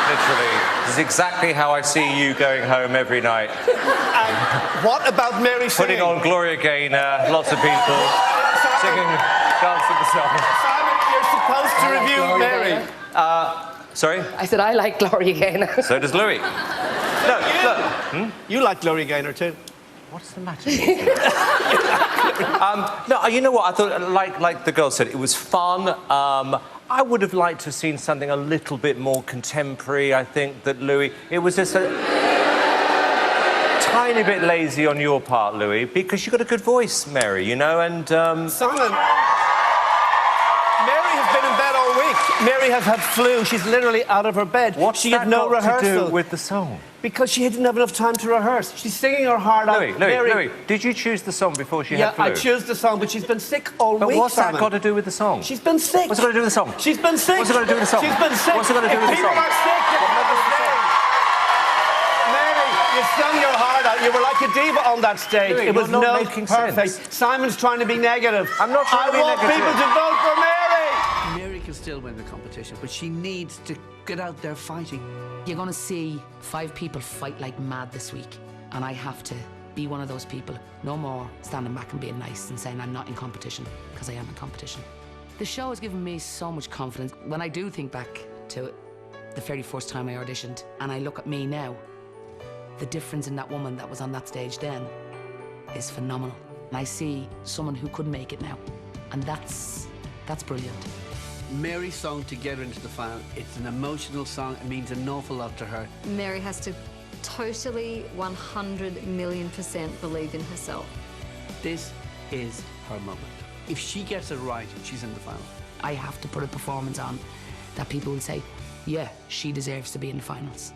Literally. This is exactly how I see you going home every night. What about Mary singing? Putting on Gloria Gaynor, lots of people singing, dancing the song. Simon, you're supposed to review Mary. Sorry? I said I like Gloria Gaynor. So does Louis. Look, look. You like Gloria Gaynor too. What's the matter with you? No, you know what? I thought, like the girl said, it was fun. I would have liked to have seen something a little bit more contemporary. I think that Louis... It was just a tiny bit lazy on your part, Louis, because you've got a good voice, Mary, you know, and... Simon, Mary has been in bed all week. Mary has had flu. She's literally out of her bed. She had no rehearsal. To do with the song? Because she didn't have enough time to rehearse. She's singing her heart out. Louis, did you choose the song before she had flu? Yeah, I chose the song, but she's been sick all week, But what's that Simon. got to do with the song? She's been sick. What's it got to do with the song? She's been sick. What's it got to do with the song? She's been sick. What's it got to do with the song? People are sick. Mary, you sung your heart out. You were like a diva on that stage. Louis, it was you're not no making perfect. sense. Simon's trying to be negative. I'm not trying to be negative. I want people to vote for Mary. Mary can still win the competition, but she needs to get out there fighting. You're going to see 5 people fight like mad this week, and I have to be one of those people. No more standing back and being nice and saying I'm not in competition, because I am in competition. The show has given me so much confidence. When I do think back to the very first time I auditioned, and I look at me now, the difference in that woman that was on that stage then is phenomenal. And I see someone who could make it now, and that's brilliant. Mary's song to get her into the final, it's an emotional song. It means an awful lot to her. Mary has to totally 100,000,000% believe in herself. This is her moment. If she gets it right, she's in the final. I have to put a performance on that people will say, yeah, she deserves to be in the finals.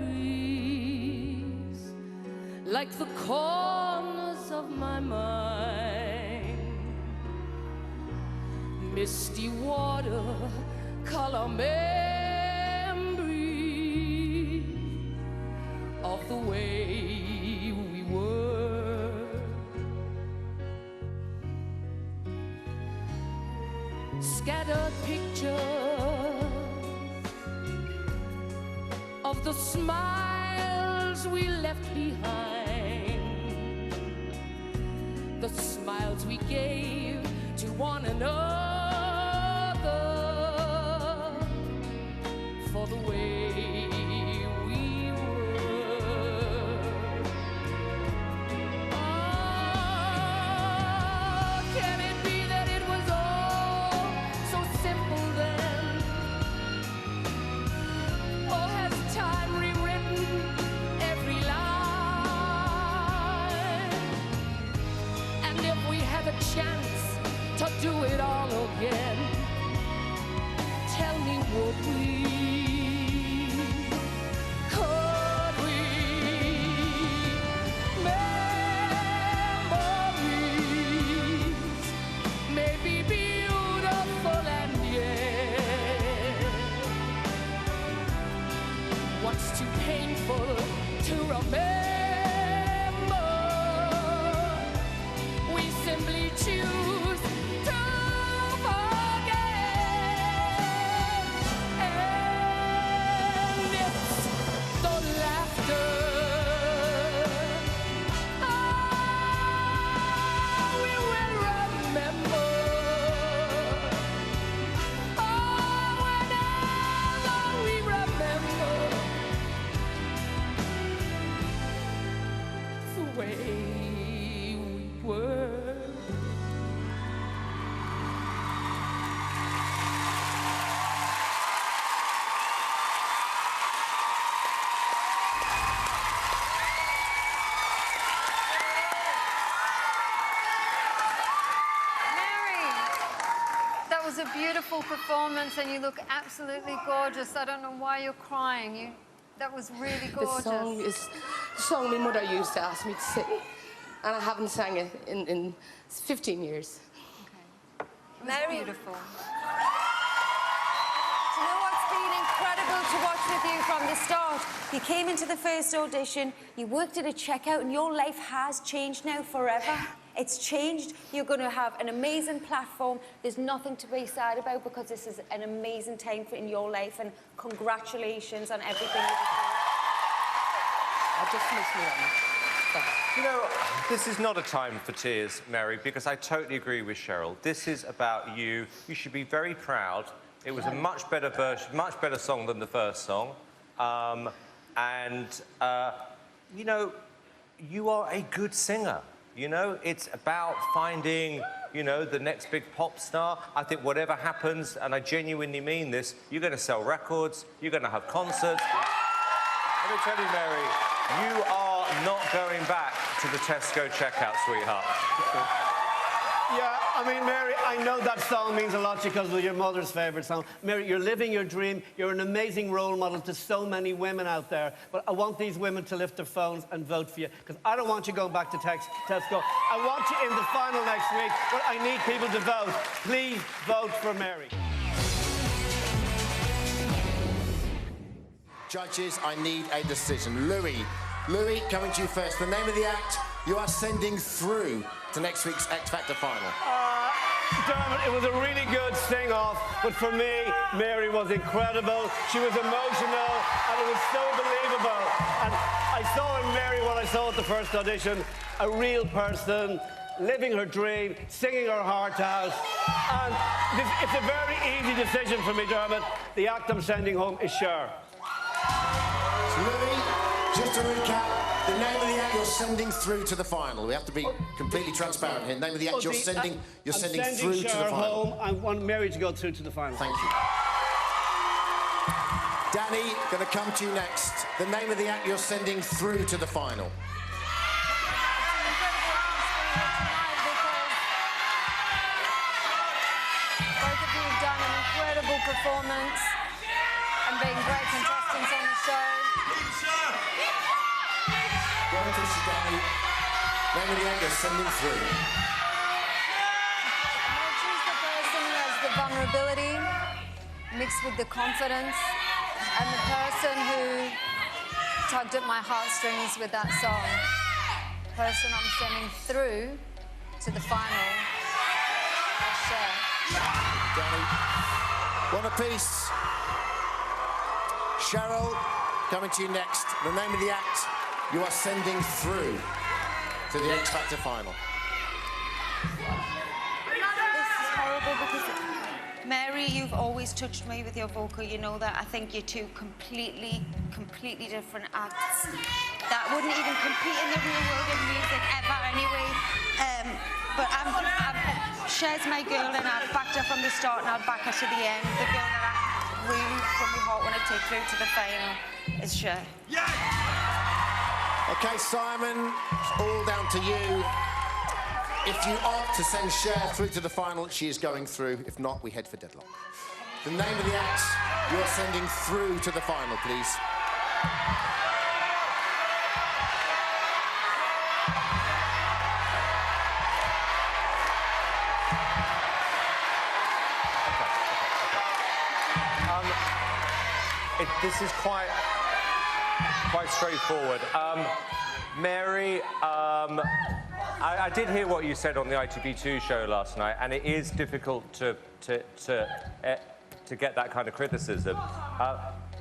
Memories like the corners of my mind, misty water color memories of the way we were. Scattered pictures of the smiles we left behind, the smiles we gave to one another for the way we were. Oh, can it be that it was all so simple then? Or has time rewritten every line? And if we had a chance to do it all again, tell me, would we? Could we? Memories may be beautiful and yet what's too painful to remember, we simply choose to forget. And it's the laughter. Oh, we will remember. Oh, whenever we remember the way we were. That was a beautiful performance and you look absolutely gorgeous. I don't know why you're crying. That was really gorgeous. The song is the song my mother used to ask me to sing, and I haven't sang it in 15 years. Mary. Beautiful. Do you know what's been incredible to watch with you from the start? You came into the first audition, you worked at a checkout, and your life has changed now forever. It's changed. You're going to have an amazing platform. There's nothing to be sad about because this is an amazing time in your life, and congratulations on everything you've done. I just miss me on. You know, this is not a time for tears, Mary, because I totally agree with Cheryl. This is about you. You should be very proud. It was a much better version, much better song than the first song. You know, you are a good singer. You know, it's about finding you know, the next big pop star. I think whatever happens, and I genuinely mean this, you're going to sell records, you're going to have concerts. Let me tell you, Mary, you are not going back to the Tesco checkout, sweetheart. Yeah, I mean, Mary, I know that song means a lot because it was your mother's favourite song. Mary, you're living your dream. You're an amazing role model to so many women out there. But I want these women to lift their phones and vote for you because I don't want you going back to Tesco. I want you in the final next week, but I need people to vote. Please vote for Mary. Judges, I need a decision. Louis, coming to you first. The name of the act you are sending through to next week's X Factor final. Dermot, it was a really good sing-off, but for me, Mary was incredible. She was emotional, and it was so believable. And I saw in Mary what I saw at the first audition, a real person, living her dream, singing her heart out. And it's a very easy decision for me, Dermot. The act I'm sending home is Cher. So Louis, just to recap, the name of the act you're sending through to the final. We have to be completely transparent here. Name of the act you're sending through to the final. Home. I want Mary to go through to the final. Thank you. Danny, going to come to you next. The name of the act you're sending through to the final. Both of you have done an incredible performance and being great contestants on the show. Danny, name of the act you're sending through. I'm going to choose the person who has the vulnerability mixed with the confidence and the person who tugged at my heartstrings with that song. The person I'm sending through to the final is Cher. Danny, one apiece. Cheryl, coming to you next. The name of the act you are sending through to the X Factor final. This is horrible because, Mary, you've always touched me with your vocal. You know that. I think you're two completely different acts that wouldn't even compete in the real world of music ever anyway. But Cher's my girl and I've backed her from the start and I'll back her to the end. The girl that I really, from my heart, want to take through to the final is Cher. Okay, Simon, it's all down to you. If you opt to send Cher through to the final, she is going through. If not, we head for deadlock. The name of the act you are sending through to the final, please. This is quite straightforward. Mary, I did hear what you said on the ITV2 show last night, and it is difficult to get that kind of criticism.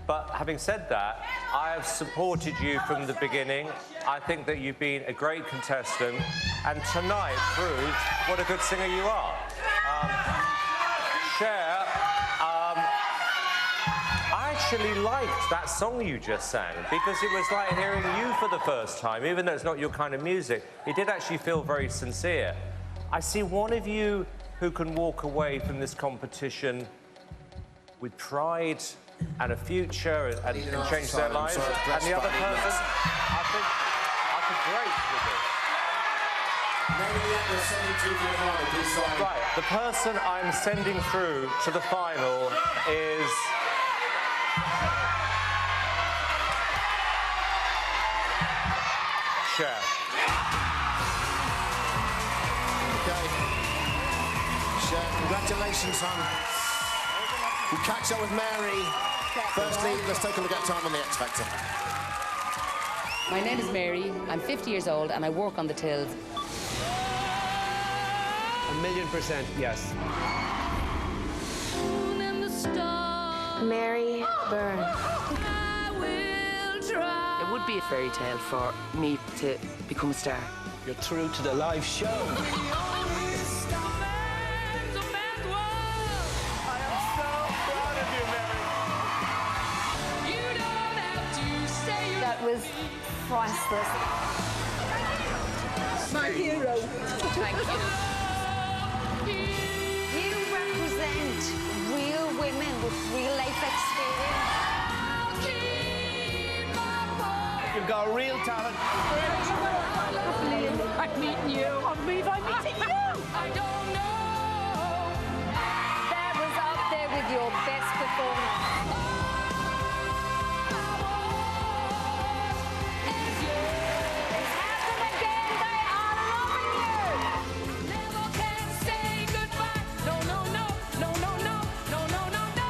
But having said that, I have supported you from the beginning. I think that you've been a great contestant, and tonight proved what a good singer you are. Cher, I actually liked that song you just sang because it was like hearing you for the first time, even though it's not your kind of music. It did actually feel very sincere. I see one of you who can walk away from this competition with pride and a future and change their lives, and the other person, I think great with it. Right, the person I'm sending through to the final is Cher. Okay. Cher, congratulations, hon. We'll catch up with Mary. Firstly, let's take a look at time on the X Factor. My name is Mary. I'm 50 years old and I work on the tills. 1,000,000% yes. Mary Byrne. It would be a fairy tale for me to become a star. You're through to the live show. That was priceless. My hero. Thank you. a real talent. I'm meeting you. I believe I'm meeting you. I don't know. That was up there with your best performance. It's happened again. They are loving you. Never can say goodbye. No, no, no, no, no, no, no, no, no, no.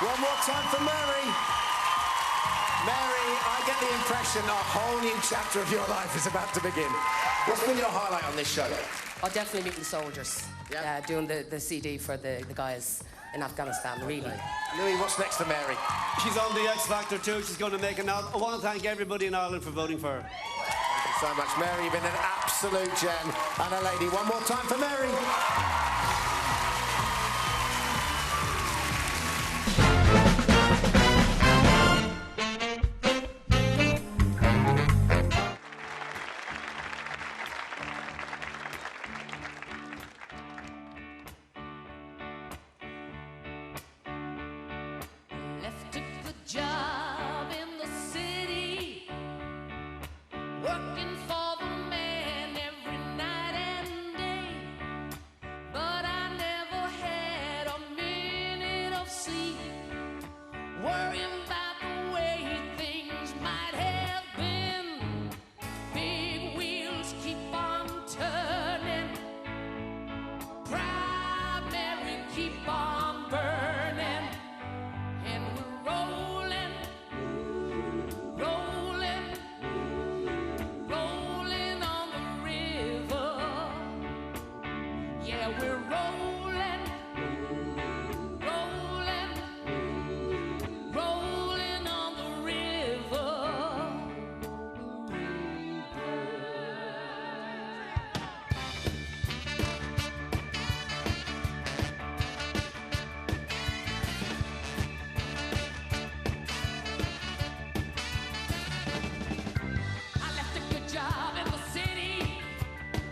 One more time for Mary. Mary, I get the impression a whole new chapter of your life is about to begin. What's been your highlight on this show? Oh, definitely meeting the soldiers. Doing the CD for the guys in Afghanistan, really. Louis, what's next for Mary? She's on the X Factor too. She's going to make an album. I want to thank everybody in Ireland for voting for her. Thank you so much, Mary. You've been an absolute gem. And a lady. One more time for Mary. Left a good job in the city, working for the man every night and day. But I never had a minute of sleep, worrying about the way things might have been. Big wheels keep on turning, primary keep on burning. And we're rolling, rolling, rolling on the river. Yeah, we're rolling, rolling, rolling on the river. I left a good job in the city,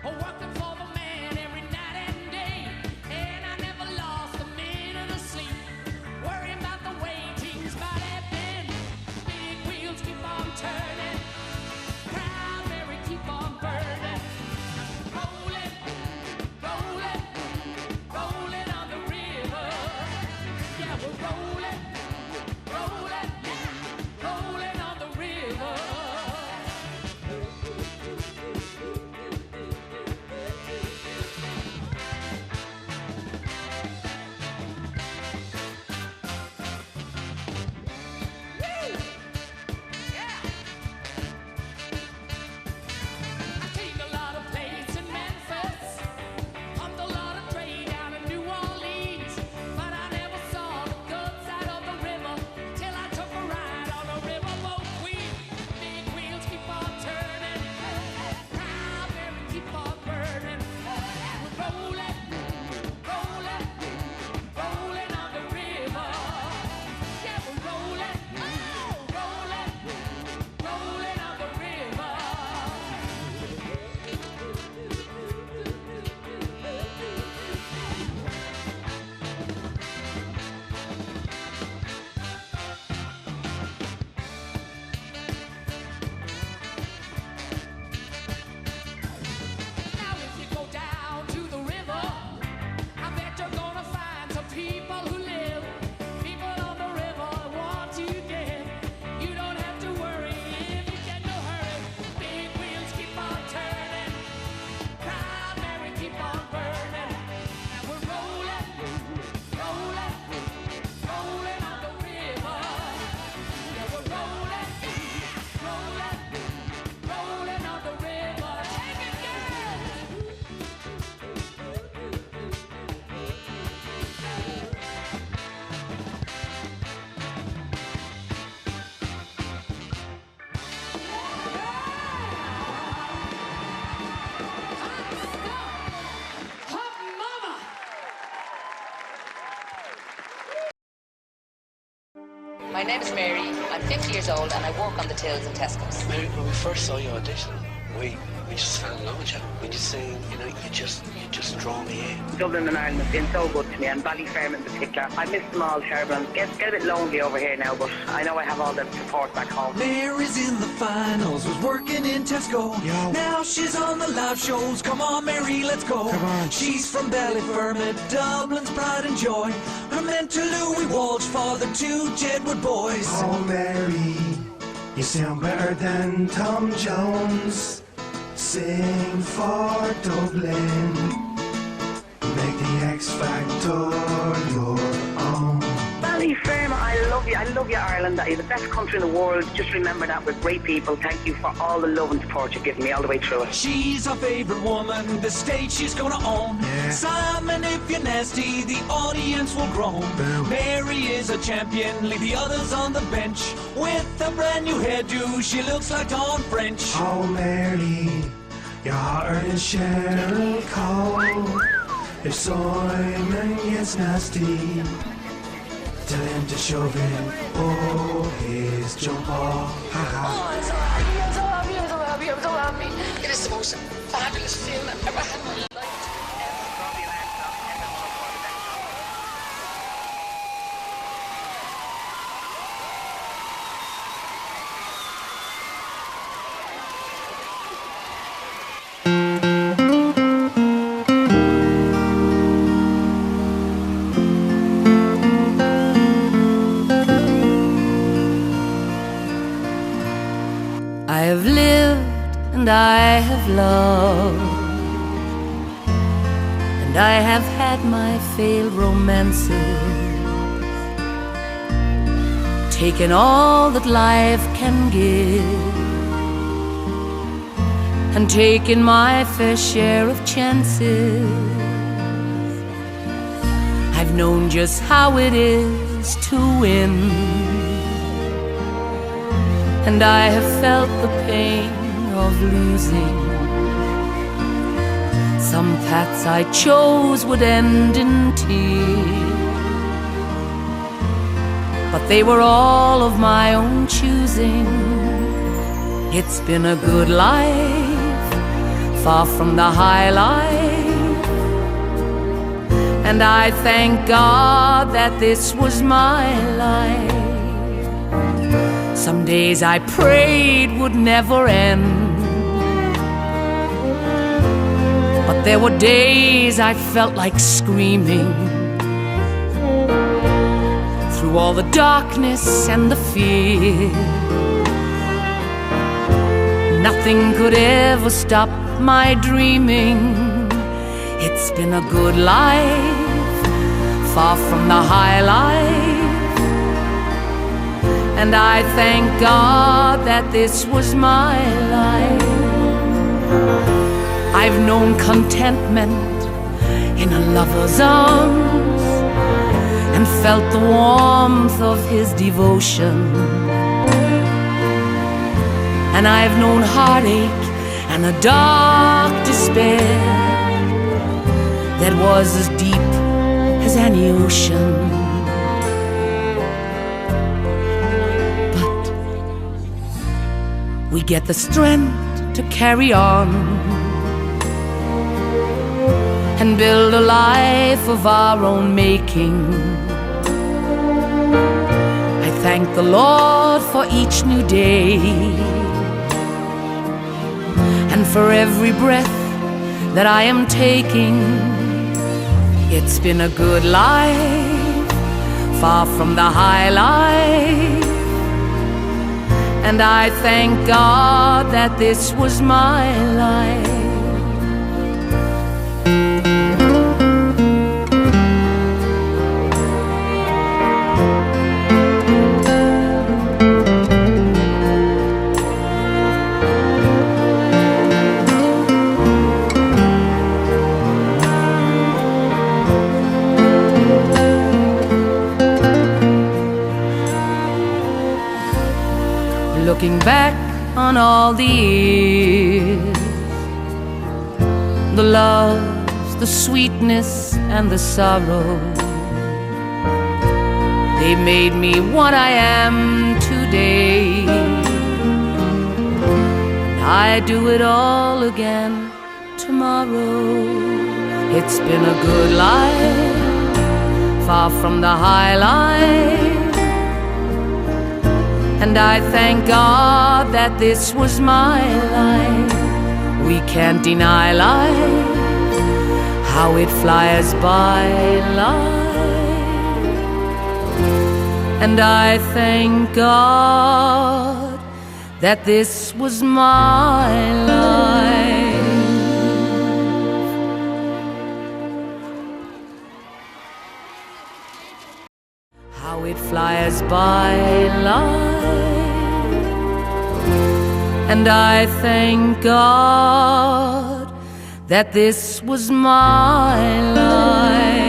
working for the man every night and day. And I never lost a minute of sleep, worrying about the way things might have been. Big wheels keep on turning, primary keep on burning. Rolling, rolling, rolling on the river. Yeah, we're rolling, rolling, rolling on the river. I cleaned a lot of plates in Memphis, pumped a lot of trade down in New Orleans, but I never saw the good side of the river till I took a ride on a riverboat queen. Big wheels keep on turning, primary keep on burning. We're rolling, rolling, rolling on the river. Yeah, we're rolling, rolling, rolling on the river. Now if you go down to the river, I bet you're gonna find some people who live. People on the river want to give. You don't have to worry if you get no hurry. Big wheels keep on turning, primary keep on burning. And we're rolling, rolling, rolling on the river. Yeah, we're rolling, rolling, rolling on the river. Take it, girl. My name is Mary. I'm 50 years old and I work on the tills in Tesco's. Mary, when we first saw you audition, we just fell in love with you. We just saying, you know, you just draw me in. Dublin and Ireland has been so good to me, and Ballyfermot in particular. I miss them all terrible. And get a bit lonely over here now, but I know I have all the support back home. Mary's in the finals, was working in Tesco. Yo. Now she's on the live shows. Come on, Mary, let's go. Come on. She's from Ballyfermot, Dublin's pride and joy. Her mentor Louis Walsh, father to Jedward boys. Oh, Mary, you sound better than Tom Jones. Sing for Dublin. Make the X Factor your own. Ballyfermot, I love you, Ireland. You're the best country in the world. Just remember that we're great people. Thank you for all the love and support you've given me all the way through it. She's our favourite woman, the stage she's gonna own. Yeah. Simon, if you're nasty, the audience will groan. Boom. Mary is a champion, leave the others on the bench. With a brand new hairdo, she looks like Dawn French. Oh, Mary, you're hotter than Cheryl Cole. If Simon gets nasty, tell him to shove in, his jump off. Oh, I'm so happy, I'm so happy, I'm so happy, I'm so happy. It is the most fabulous feeling I've ever had in my life. I have lived and I have loved, and I have had my failed romances, taken all that life can give, and taken my fair share of chances. I've known just how it is to win, and I have felt the pain of losing. Some paths I chose would end in tears, but they were all of my own choosing. It's been a good life, far from the high life, and I thank God that this was my life. Some days I prayed would never end, but there were days I felt like screaming. Through all the darkness and the fear, nothing could ever stop my dreaming. It's been a good life, far from the high life, and I thank God that this was my life. I've known contentment in a lover's arms, and felt the warmth of his devotion. And I've known heartache and a dark despair that was as deep as any ocean. We get the strength to carry on and build a life of our own making. I thank the Lord for each new day, and for every breath that I am taking. It's been a good life, far from the high life, and I thank God that this was my life. Looking back on all the years, the loves, the sweetness, and the sorrow, they made me what I am today. I'd do it all again tomorrow. It's been a good life, far from the high life, and I thank God that this was my life. We can't deny life, how it flies by life, and I thank God that this was my life. How it flies by life, and I thank God that this was my life.